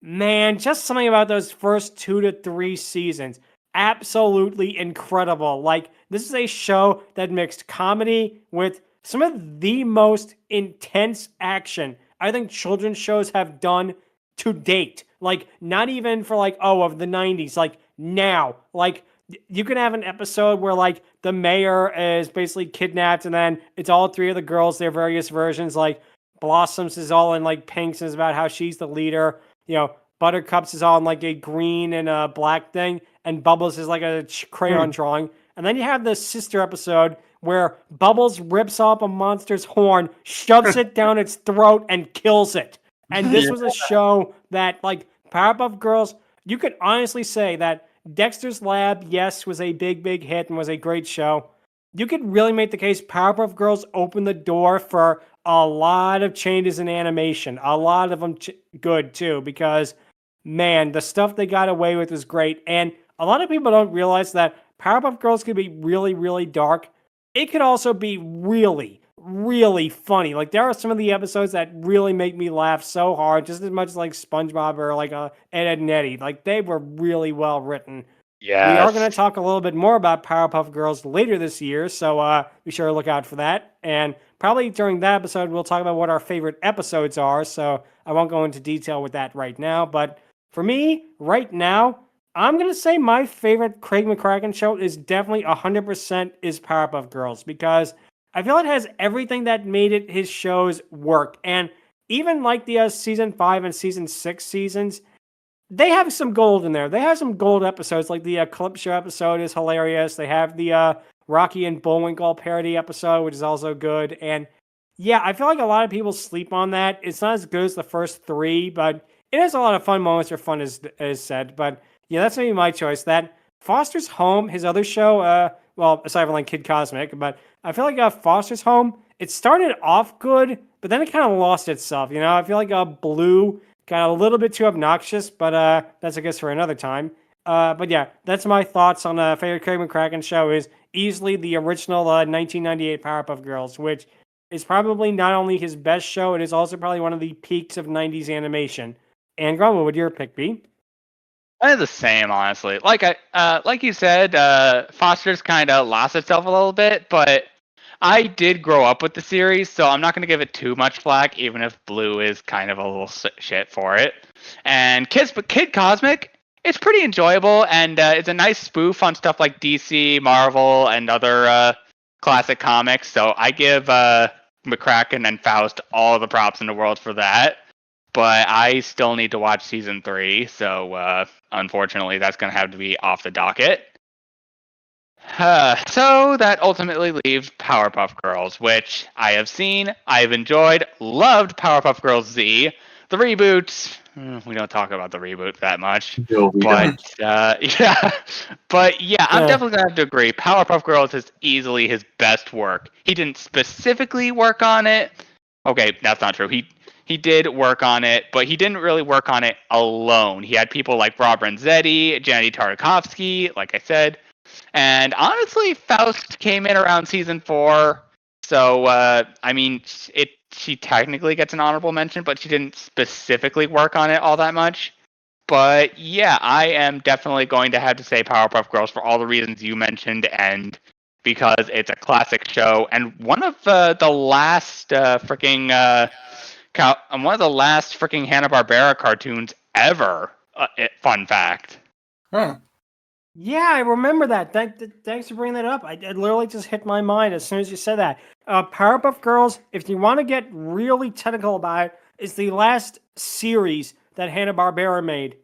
man, just something about those first 2 to 3 seasons. Absolutely incredible. Like, this is a show that mixed comedy with some of the most intense action I think children's shows have done to date. Like, not even for like, oh, of the 90s, like now. Like, you can have an episode where like the mayor is basically kidnapped and then it's all 3 of the girls, their various versions. Like, Blossoms is all in like pinks and is about how she's the leader. You know, Buttercups is all in like a green and a black thing, and Bubbles is like a crayon drawing. And then you have the sister episode where Bubbles rips off a monster's horn, shoves it down its throat, and kills it. And this was a show that, like, Powerpuff Girls, you could honestly say that Dexter's Lab, yes, was a big, big hit and was a great show. You could really make the case Powerpuff Girls opened the door for a lot of changes in animation. A lot of them good, too, because, man, the stuff they got away with was great. And a lot of people don't realize that Powerpuff Girls could be really, really dark. It could also be really, really funny. Like, there are some of the episodes that really make me laugh so hard, just as much as like SpongeBob or like Ed, Edd n Eddy. Like, they were really well written. Yeah. We are going to talk a little bit more about Powerpuff Girls later this year, so be sure to look out for that. And probably during that episode, we'll talk about what our favorite episodes are, so I won't go into detail with that right now. But for me, right now, I'm going to say my favorite Craig McCracken show is definitely 100% is Powerpuff Girls, because I feel it has everything that made it his shows work. And even like the season 5 and season 6 seasons, they have some gold in there. They have some gold episodes, like the Calypso episode is hilarious. They have the Rocky and Bullwinkle parody episode, which is also good. And yeah, I feel like a lot of people sleep on that. It's not as good as the first 3, but it has a lot of fun moments where fun is said. But yeah, that's maybe my choice. That Foster's Home, his other show, well, aside from like Kid Cosmic, but I feel like Foster's Home, it started off good, but then it kind of lost itself. You know, I feel like Blue got a little bit too obnoxious, but that's, I guess, for another time. But yeah, that's my thoughts on favorite Craig McCracken show is easily the original 1998 Powerpuff Girls, which is probably not only his best show, it is also probably one of the peaks of 90s animation. Angron, what would your pick be? I had the same, honestly. Like you said, Foster's kind of lost itself a little bit, but I did grow up with the series, so I'm not going to give it too much flack, even if Blue is kind of a little shit for it. And Kid Cosmic, it's pretty enjoyable, and it's a nice spoof on stuff like DC, Marvel, and other classic comics. So I give McCracken and Faust all the props in the world for that. But I still need to watch season 3, so unfortunately that's going to have to be off the docket. So that ultimately leaves Powerpuff Girls, which I have seen, I've enjoyed, loved Powerpuff Girls Z. The reboot, we don't talk about the reboot that much. No, we don't. Yeah. But yeah, I'm definitely going to have to agree. Powerpuff Girls is easily his best work. He didn't specifically work on it. Okay, that's not true. He did work on it, but he didn't really work on it alone. He had people like Rob Renzetti, Jandy Tartakovsky, like I said. And honestly, Faust came in around season 4. So, I mean, she technically gets an honorable mention, but she didn't specifically work on it all that much. But yeah, I am definitely going to have to say Powerpuff Girls for all the reasons you mentioned, and because it's a classic show and one of the last freaking Hanna-Barbera cartoons ever. Fun fact. Huh. Yeah, I remember that. Thanks for bringing that up. It literally just hit my mind as soon as you said that. Powerpuff Girls, if you want to get really technical about it, is the last series that Hanna-Barbera made.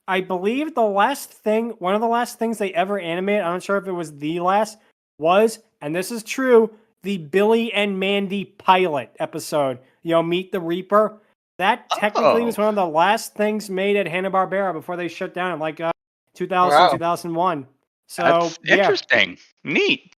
I believe one of the last things they ever animated, I'm not sure if it was the last, was, and this is true, the Billy and Mandy pilot episode. Meet the Reaper. That technically was one of the last things made at Hanna-Barbera before they shut down in like 2000, 2001. So that's interesting. Neat.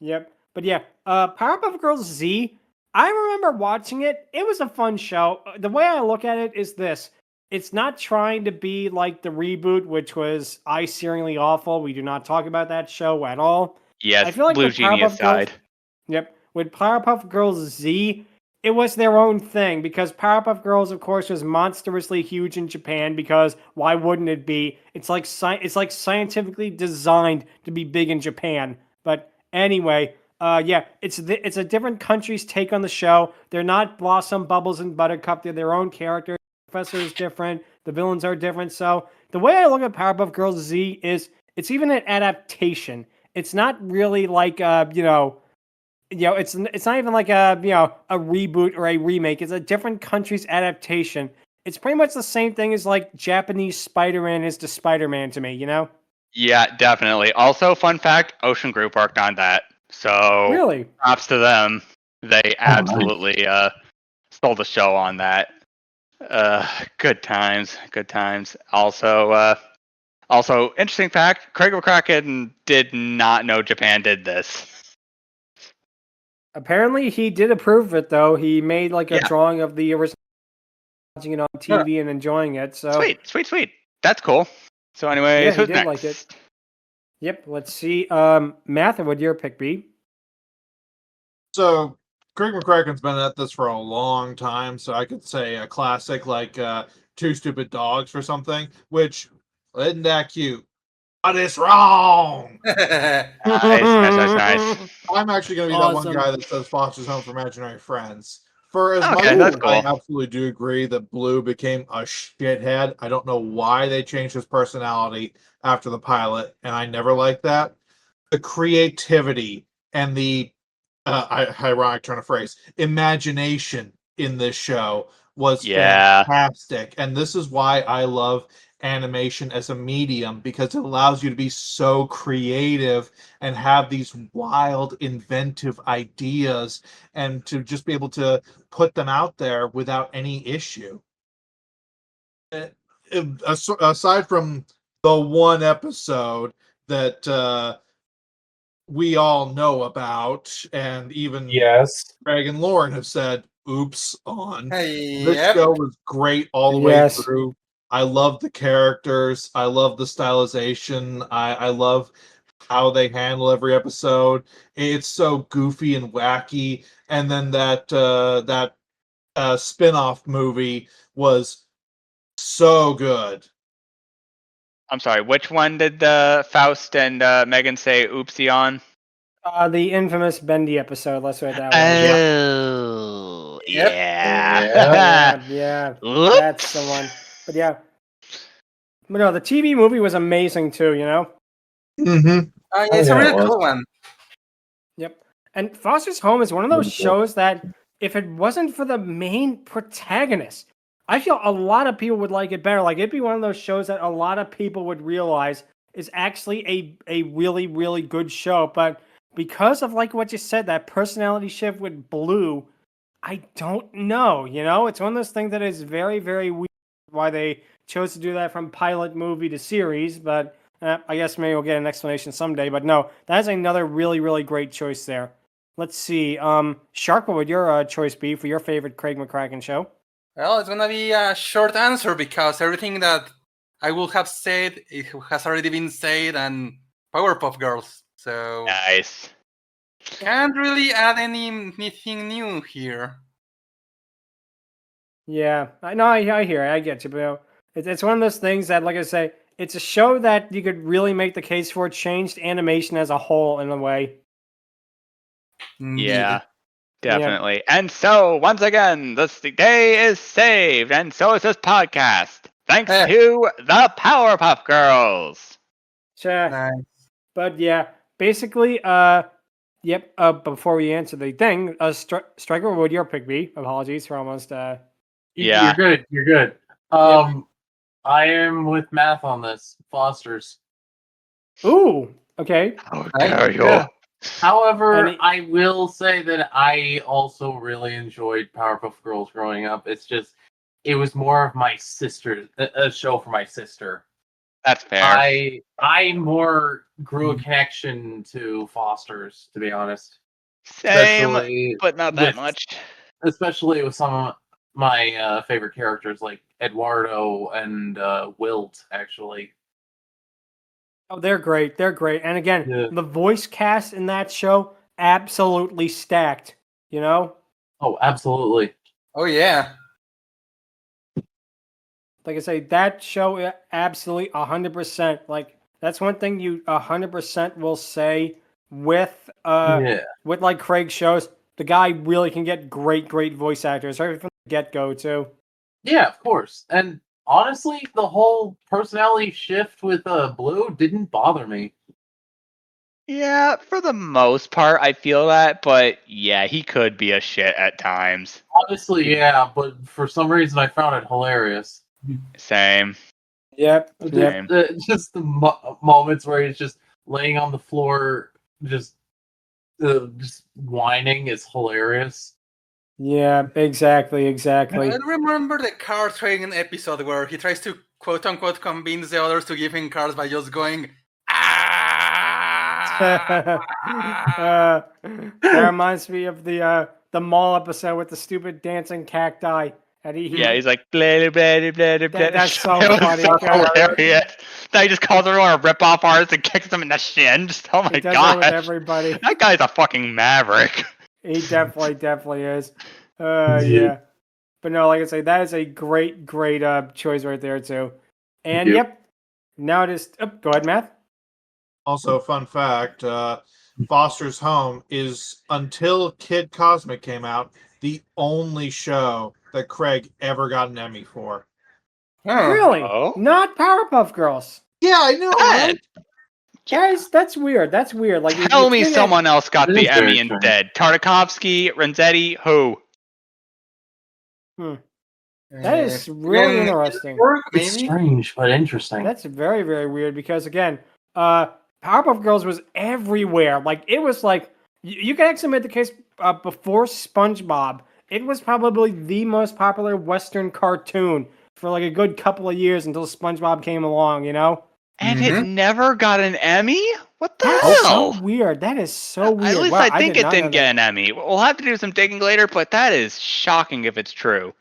Yep. But yeah, Powerpuff Girls Z, I remember watching it. It was a fun show. The way I look at it is this. It's not trying to be like the reboot, which was eye-searingly awful. We do not talk about that show at all. Yes, I feel like Blue the Powerpuff Genius side. Girls, yep. With Powerpuff Girls Z, it was their own thing because Powerpuff Girls, of course, was monstrously huge in Japan because why wouldn't it be? It's like scientifically designed to be big in Japan. But anyway, yeah, it's a different country's take on the show. They're not Blossom, Bubbles, and Buttercup. They're their own characters. The professor is different. The villains are different. So the way I look at Powerpuff Girls Z is it's even an adaptation. It's not really like it's not even like a a reboot or a remake. It's a different country's adaptation. It's pretty much the same thing as like Japanese Spider-Man is to Spider-Man to me, you know? Yeah, definitely. Also, fun fact, Ocean Group worked on that. So Really? props to them. They absolutely stole the show on that. Good times. Also, interesting fact, Craig McCracken did not know Japan did this. Apparently he did approve of it though. He made like a Yeah. drawing of the original, watching it on TV and enjoying it. So Sweet. That's cool. So anyways, yeah, he who's did next? like it. Yep, let's see. Matthew, would your pick be? So Craig McCracken's been at this for a long time, so I could say a classic like Two Stupid Dogs or something, which isn't that cute. But it's wrong. Nice. I'm actually going to be that one guy that says Foster's Home for Imaginary Friends. For as much that's as cool. I absolutely do agree that Blue became a shithead, I don't know why they changed his personality after the pilot, and I never liked that. The creativity and the ironic turn of phrase, imagination in this show was fantastic. And this is why I love animation as a medium, because it allows you to be so creative and have these wild, inventive ideas and to just be able to put them out there without any issue. Aside from the one episode that we all know about, and even Greg and Lauren have said, oops, on. This show was great all the way through. I love the characters. I love the stylization. I love how they handle every episode. It's so goofy and wacky. And then that spin-off movie was so good. I'm sorry, which one did Faust and Megan say oopsie on? The infamous Bendy episode. Let's say that one. Oh, yeah. Yeah. That's the one. But yeah. But no, the TV movie was amazing too, you know? Mm-hmm. It's a really cool one. Yep. And Foster's Home is one of those shows that if it wasn't for the main protagonist, I feel a lot of people would like it better. Like it'd be one of those shows that a lot of people would realize is actually a really, really good show. But because of like what you said, that personality shift with Blue, I don't know. You know, it's one of those things that is very, very weird why they chose to do that from pilot movie to series. But I guess maybe we'll get an explanation someday. But no, that is another really, really great choice there. Let's see. Shark, what would your choice be for your favorite Craig McCracken show? Well, it's gonna be a short answer because everything that I will have said it has already been said and Powerpuff Girls. So nice. Can't really add anything new here. Yeah, I know. I hear it. I get you, but it's one of those things that, like I say, it's a show that you could really make the case for changed animation as a whole in a way. Yeah, definitely. Yeah. And so, once again, this day is saved, and so is this podcast, thanks to the Powerpuff Girls. Sure. Nice. But yeah, basically, yep. Before we answer the thing, Stryker, what would your pick be? Apologies for almost. Yeah, you're good. I am with math on this. Foster's. Ooh, okay. How dare you? Yeah. However, I will say that I also really enjoyed Powerpuff Girls growing up. It's just, it was more of my sister, a show for my sister. That's fair. I more grew a connection to Foster's, to be honest. Same, but not that much. Especially with some of my favorite characters like Eduardo and Wilt, actually. Oh, they're great. They're great. And again, the voice cast in that show absolutely stacked. You know, Oh, absolutely. Oh yeah. like I say, that show absolutely 100%. Like that's one thing you 100% will say with Yeah. with like Craig shows. The guy really can get great voice actors right from the get go too. Yeah, of course. And honestly, the whole personality shift with Blue didn't bother me. Yeah, for the most part, I feel that, but yeah, he could be a shit at times. Honestly, yeah, but for some reason I found it hilarious. Same. Yep. Same. Just the moments where he's just laying on the floor, just whining is hilarious. Yeah, exactly. I remember the car trading episode where he tries to quote unquote convince the others to give him cards by just going That reminds me of the mall episode with the stupid dancing cacti. And Yeah, he's like blah blah blah blah blah. That's so It was funny. so God. hilarious. Then he just calls everyone a rip-off artist and kicks them in the shin. Just oh my He does that with god, everybody. that guy's a fucking maverick. He definitely is. Yeah. But no, like I say, that is a great choice right there too. And yep. Now it is. Oh, go ahead, Matt. Also, fun fact: Foster's Home is, until Kid Cosmic came out, the only show that Craig ever got an Emmy for. Really? Oh? Not Powerpuff Girls. Yeah, I know. Ed, Right? Guys, that's weird. That's weird. Like, tell me someone else got It the is very Emmy strange. instead. Tartakovsky, Renzetti, who? That is really interesting. It's strange but interesting. That's very weird because again, Powerpuff Girls was everywhere. Like it was like you can actually make the case before SpongeBob. It was probably the most popular Western cartoon for like a good couple of years until SpongeBob came along. You know, And it never got an Emmy? What the that's hell? so weird. That is so weird. At least Wow, I think did it not didn't know get that. an Emmy. We'll have to do some digging later, but that is shocking if it's true.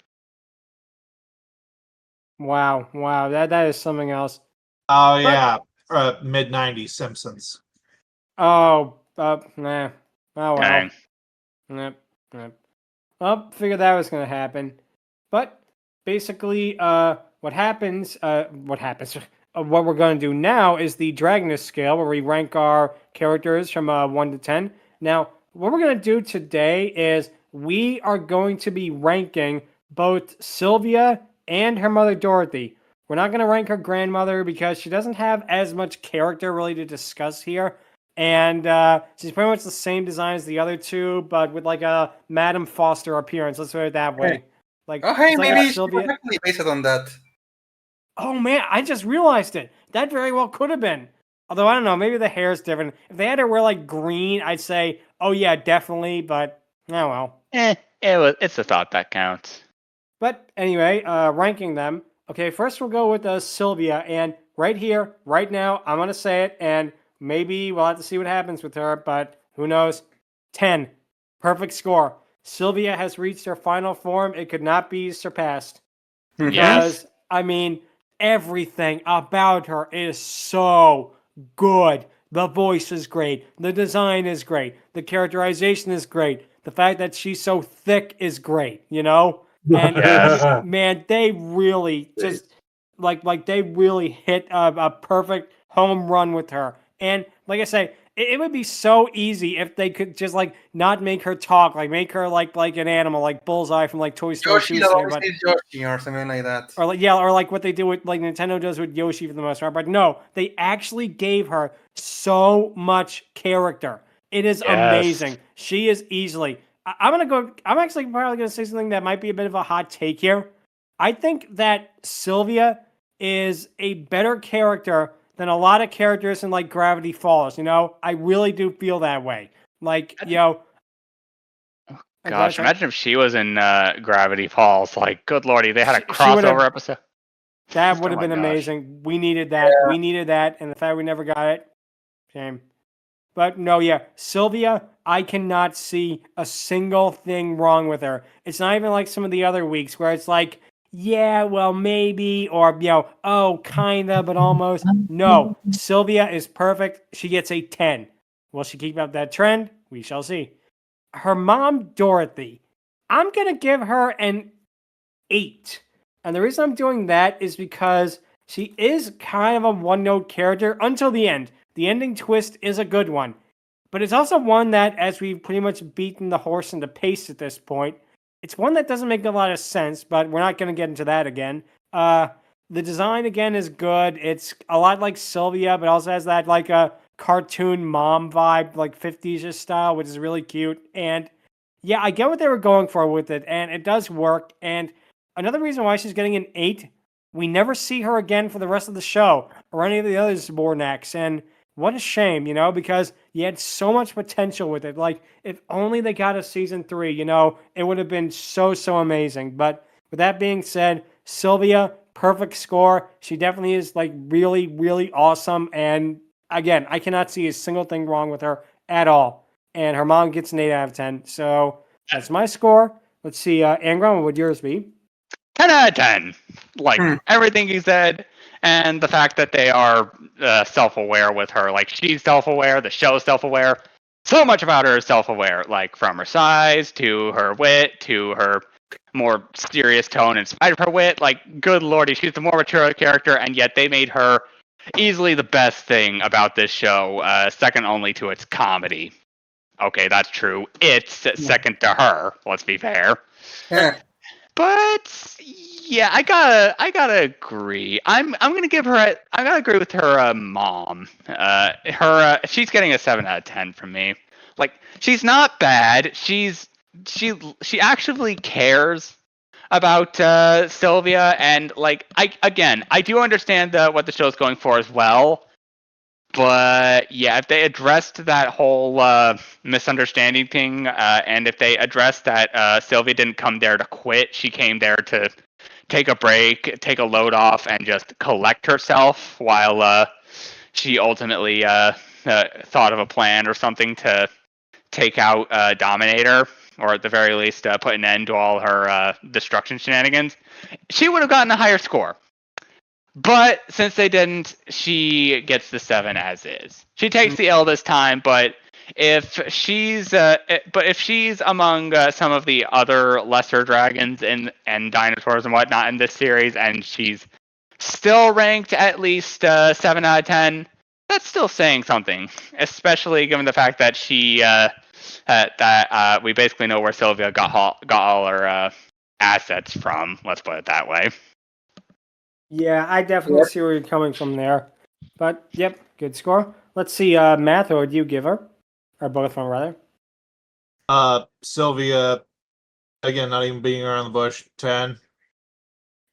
Wow, that is something else. Oh yeah, mid '90s Simpsons. Oh, nah. Oh well. Dang. Yep. Well, figured that was gonna happen, but basically, what happens? What we're gonna do now is the Dragoness Scale, where we rank our characters from 1 to 10. Now, what we're gonna do today is we are going to be ranking both Sylvia and her mother Dorothy. We're not gonna rank her grandmother because she doesn't have as much character really to discuss here. And she's pretty much the same design as the other two, but with like a Madame Foster appearance. Let's put it that way. Like, Oh hey, it's like a maybe Sylvia. it's actually based on that. Oh man, I just realized it. That very well could have been. Although I don't know, maybe the hair's different. If they had her wear like green, I'd say, oh yeah, definitely. But oh well. It's a thought that counts. But anyway, ranking them. Okay, first we'll go with Sylvia, and right here, right now, I'm gonna say it, and maybe we'll have to see what happens with her, but who knows? 10. Perfect score. Sylvia has reached her final form. It could not be surpassed. Yes. Because, I mean, everything about her is so good. The voice is great. The design is great. The characterization is great. The fact that she's so thick is great, you know? And Yes. man, they really just like they really hit a perfect home run with her. And like I say, it would be so easy if they could just like not make her talk, like make her like an animal, like Bullseye from like Toy Story Yoshi 2. that always says Yoshi or something like that. Or like or like what they do with like Nintendo does with Yoshi for the most part. But no, they actually gave her so much character. It is amazing. She is easily. I'm actually probably gonna say something that might be a bit of a hot take here. I think that Sylvia is a better character than a lot of characters in like Gravity Falls. You know, I really do feel that way. Like, you know. Gosh, imagine if she was in Gravity Falls. Like, good lordy, they had a She would've- crossover episode. That would Oh have my been gosh. amazing. We needed that. Yeah. We needed that, and the fact we never got it, shame. But no, yeah, Sylvia, I cannot see a single thing wrong with her. It's not even like some of the other weeks where it's like, yeah, well, maybe, or, you know, oh, kinda, but almost. No, Sylvia is perfect. She gets a 10. Will she keep up that trend? We shall see. Her mom, Dorothy. I'm going to give her an 8. And the reason I'm doing that is because she is kind of a one-note character until the end. The ending twist is a good one. But it's also one that, as we've pretty much beaten the horse into paste at this point, it's one that doesn't make a lot of sense, but we're not going to get into that again. The design, again, is good. It's a lot like Sylvia, but also has that, like, a cartoon mom vibe, like 50s style, which is really cute. And yeah, I get what they were going for with it, and it does work. And another reason why she's getting an 8, we never see her again for the rest of the show or any of the other Zbornaks. And what a shame, because you had so much potential with it. Like, if only they got a season 3, it would have been so, so amazing. But with that being said, Sylvia, perfect score. She definitely is, like, really, really awesome. And again, I cannot see a single thing wrong with her at all. And her mom gets an 8 out of 10. So that's my score. Let's see, Angron, what would yours be? 10 out of 10. Like, everything you said, and the fact that they are self-aware with her. Like, she's self-aware, the show's self-aware. So much about her is self-aware, like, from her size, to her wit, to her more serious tone in spite of her wit. Like, good lordy, she's the more mature character, and yet they made her easily the best thing about this show, second only to its comedy. Okay, that's true. It's second to her, let's be fair. But yeah, I gotta agree. I'm gonna give her. I gotta agree with her mom. She's getting a 7 out of 10 from me. Like, she's not bad. She actually cares about Sylvia, and like I do understand what the show's going for as well. But yeah, if they addressed that whole misunderstanding thing, and if they addressed that Sylvia didn't come there to quit, she came there to take a break, take a load off, and just collect herself while she ultimately thought of a plan or something to take out Dominator, or at the very least put an end to all her destruction shenanigans, she would have gotten a higher score. But since they didn't, she gets the 7 as is. She takes the L this time, but if she's among some of the other lesser dragons and dinosaurs and whatnot in this series, and she's still ranked at least 7 out of 10, that's still saying something. Especially given the fact that we basically know where Sylvia got all her assets from. Let's put it that way. Yeah, I definitely see where you're coming from there. But, yep, good score. Let's see, Math, or do you give her? Or both of them, rather? Sylvia, again, not even beating around the bush, 10.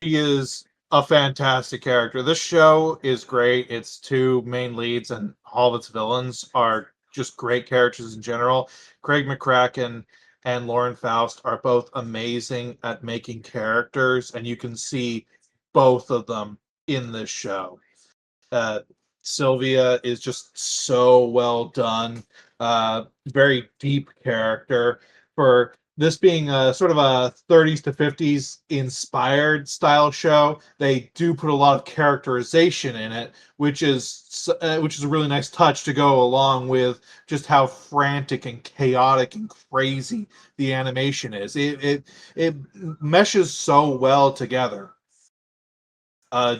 She is a fantastic character. This show is great. Its 2 main leads and all of its villains are just great characters in general. Craig McCracken and Lauren Faust are both amazing at making characters, and you can see both of them in this show. Sylvia is just so well done. Very deep character. For this being sort of a 30s to 50s inspired style show, they do put a lot of characterization in it, which is a really nice touch to go along with just how frantic and chaotic and crazy the animation is. It meshes so well together.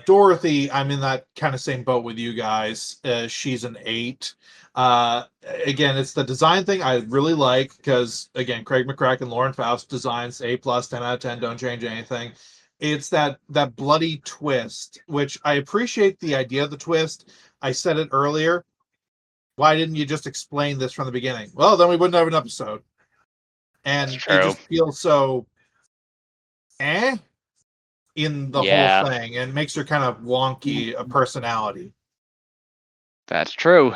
Dorothy, I'm in that kind of same boat with you guys. She's an 8. Again, it's the design thing I really like because, again, Craig McCracken, Lauren Faust designs A+, 10 out of 10, don't change anything. It's that bloody twist, which I appreciate the idea of the twist. I said it earlier. Why didn't you just explain this from the beginning? Well, then we wouldn't have an episode. And it just feels so in the whole thing, and makes her kind of wonky a personality. That's true.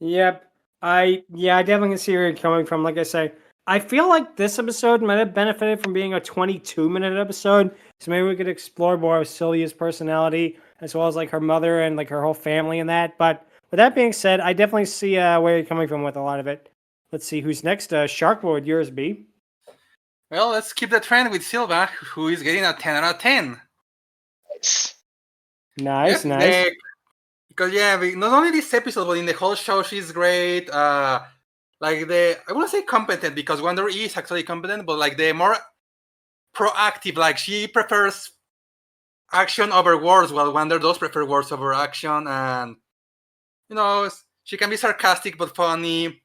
Yep. I definitely see where you're coming from. Like I say, I feel like this episode might have benefited from being a 22-minute episode, so maybe we could explore more of Sylvia's personality, as well as like her mother and like her whole family and that. But with that being said, I definitely see where you're coming from with a lot of it. Let's see who's next. Shark, what would yours be? Well, let's keep the trend with Sylvia, who is getting a 10 out of 10. Nice. Because not only this episode, but in the whole show, she's great. I wouldn't say competent because Wander is actually competent, but like the more proactive, like she prefers action over words, while Wander does prefer words over action, and she can be sarcastic but funny,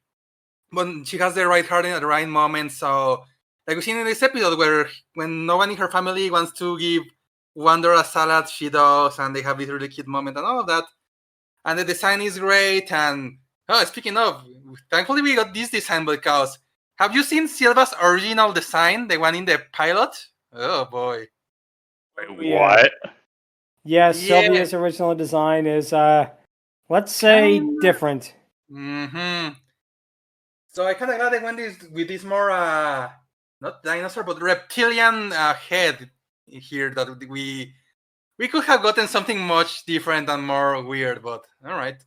but she has the right heart at the right moment. So, like we've seen in this episode, where when no one in her family wants to give Wander a salad, she does, and they have this really cute moment and all of that. And the design is great. And speaking of, thankfully we got this design because have you seen Sylvia's original design, the one in the pilot? Oh boy. Wait, what? Yeah, Sylvia's original design is, let's say, different. Mm-hmm. So I kind of glad they went with this more, not dinosaur, but reptilian head here that we could have gotten something much different and more weird, but all right.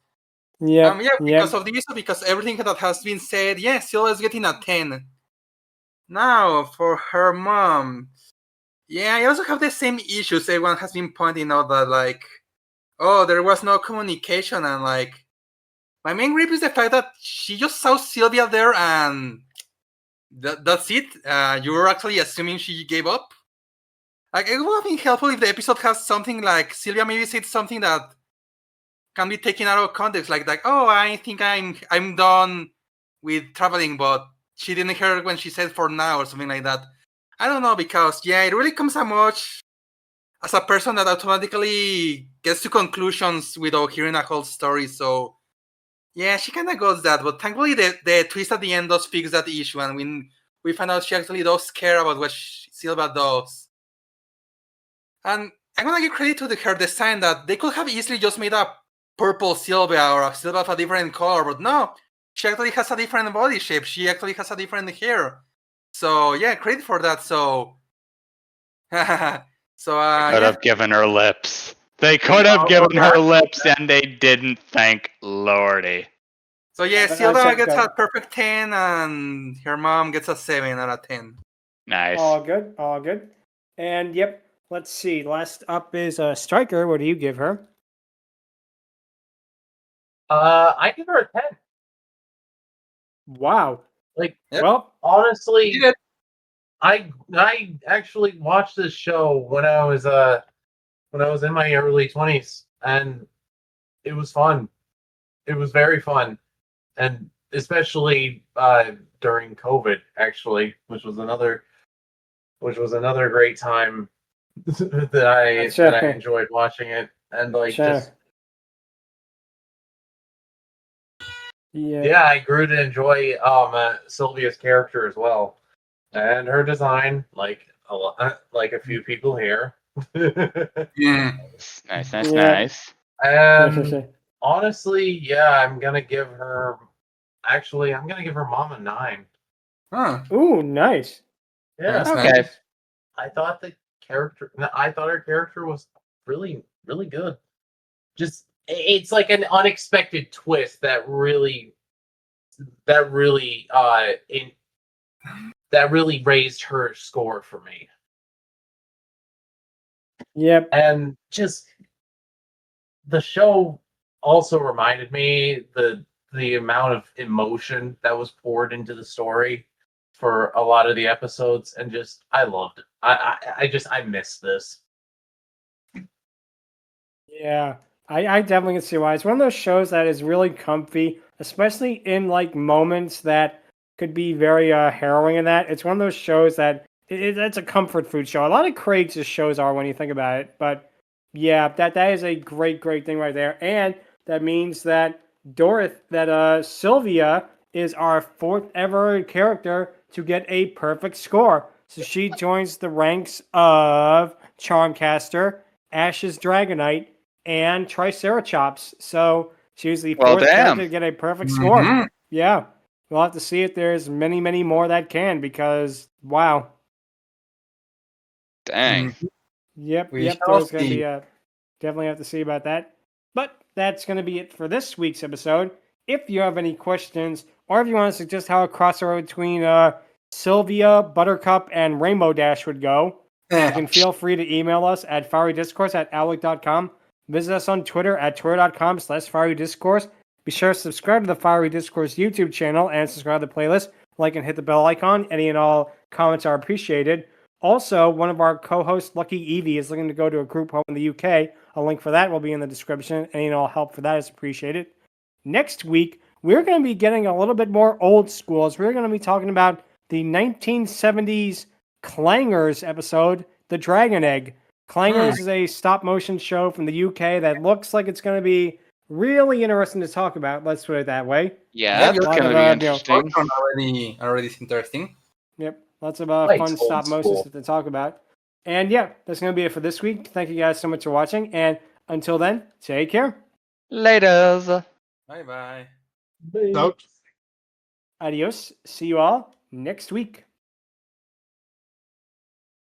Yeah. Because of this, because everything that has been said, Sylvia's getting a 10. Now, for her mom, I also have the same issues. Everyone has been pointing out that, like, there was no communication, and, like, my main gripe is the fact that she just saw Sylvia there, and that's it. You were actually assuming she gave up. Like, it would have been helpful if the episode has something like Sylvia maybe said something that can be taken out of context, like I think I'm done with traveling, but she didn't hear when she said for now or something like that. I don't know, because it really comes so much as a person that automatically gets to conclusions without hearing a whole story. So she kind of goes that, but thankfully the twist at the end does fix that issue, and when we find out she actually does care about what Sylvia does. And I'm gonna give credit to her design that they could have easily just made a purple Sylvia or a Sylvia of a different color, but no, she actually has a different body shape. She actually has a different hair. So credit for that. So, Could have given her lips. They could have given her lips, and they didn't. Thank Lordy. So Sylvia gets a perfect 10, and her mom gets a 7 out of 10. Nice. All good. And let's see. Last up is Stryker. What do you give her? I give her a 10. Wow. Well, honestly, I actually watched this show when I was in my early 20s, and it was fun. It was very fun, and especially during COVID, actually, which was another great time that I enjoyed watching it, and just. Yeah, I grew to enjoy Sylvia's character as well, and her design, like a few people here. Nice. And honestly, I'm gonna give her. Actually, I'm gonna give her mom a 9. Huh. Ooh, nice. Yeah. Okay. I thought her character was really, really good. Just. It's like an unexpected twist that really raised her score for me. Yep. And just the show also reminded me the amount of emotion that was poured into the story for a lot of the episodes, and just I loved it. I miss this. Yeah. I definitely can see why. It's one of those shows that is really comfy, especially in like moments that could be very harrowing in that. It's one of those shows that it's a comfort food show. A lot of Craig's shows are when you think about it. But that is a great thing right there. And that means that Sylvia is our 4th ever character to get a perfect score. So she joins the ranks of Charmcaster, Ash's Dragonite, and Triceratops. So she was the 4th character to get a perfect score. Yeah. We'll have to see if there's many more that can, because wow. Dang. Yep. There's going to be definitely have to see about that. But that's going to be it for this week's episode. If you have any questions, or if you want to suggest how a crossover between Sylvia, Buttercup, and Rainbow Dash would go, you can feel free to email us at fierydiscourse@outlook.com. Visit us on Twitter at twitter.com/Fiery Discourse. Be sure to subscribe to the Fiery Discourse YouTube channel and subscribe to the playlist. Like and hit the bell icon. Any and all comments are appreciated. Also, one of our co-hosts, Lucky Evie, is looking to go to a group home in the UK. A link for that will be in the description. Any and all help for that is appreciated. Next week, we're going to be getting a little bit more old school. As we're going to be talking about the 1970s Clangers episode, The Dragon Egg. Clangers is a stop-motion show from the UK that looks like it's going to be really interesting to talk about. Let's put it that way. Yeah, that's lot going to of, be you know, interesting. Already is interesting. Yep, lots of Right, fun old stop-motion school. stuff to talk about. And yeah, that's going to be it for this week. Thank you guys so much for watching. And until then, take care. Laters. Bye bye. Nope. Adios. See you all next week.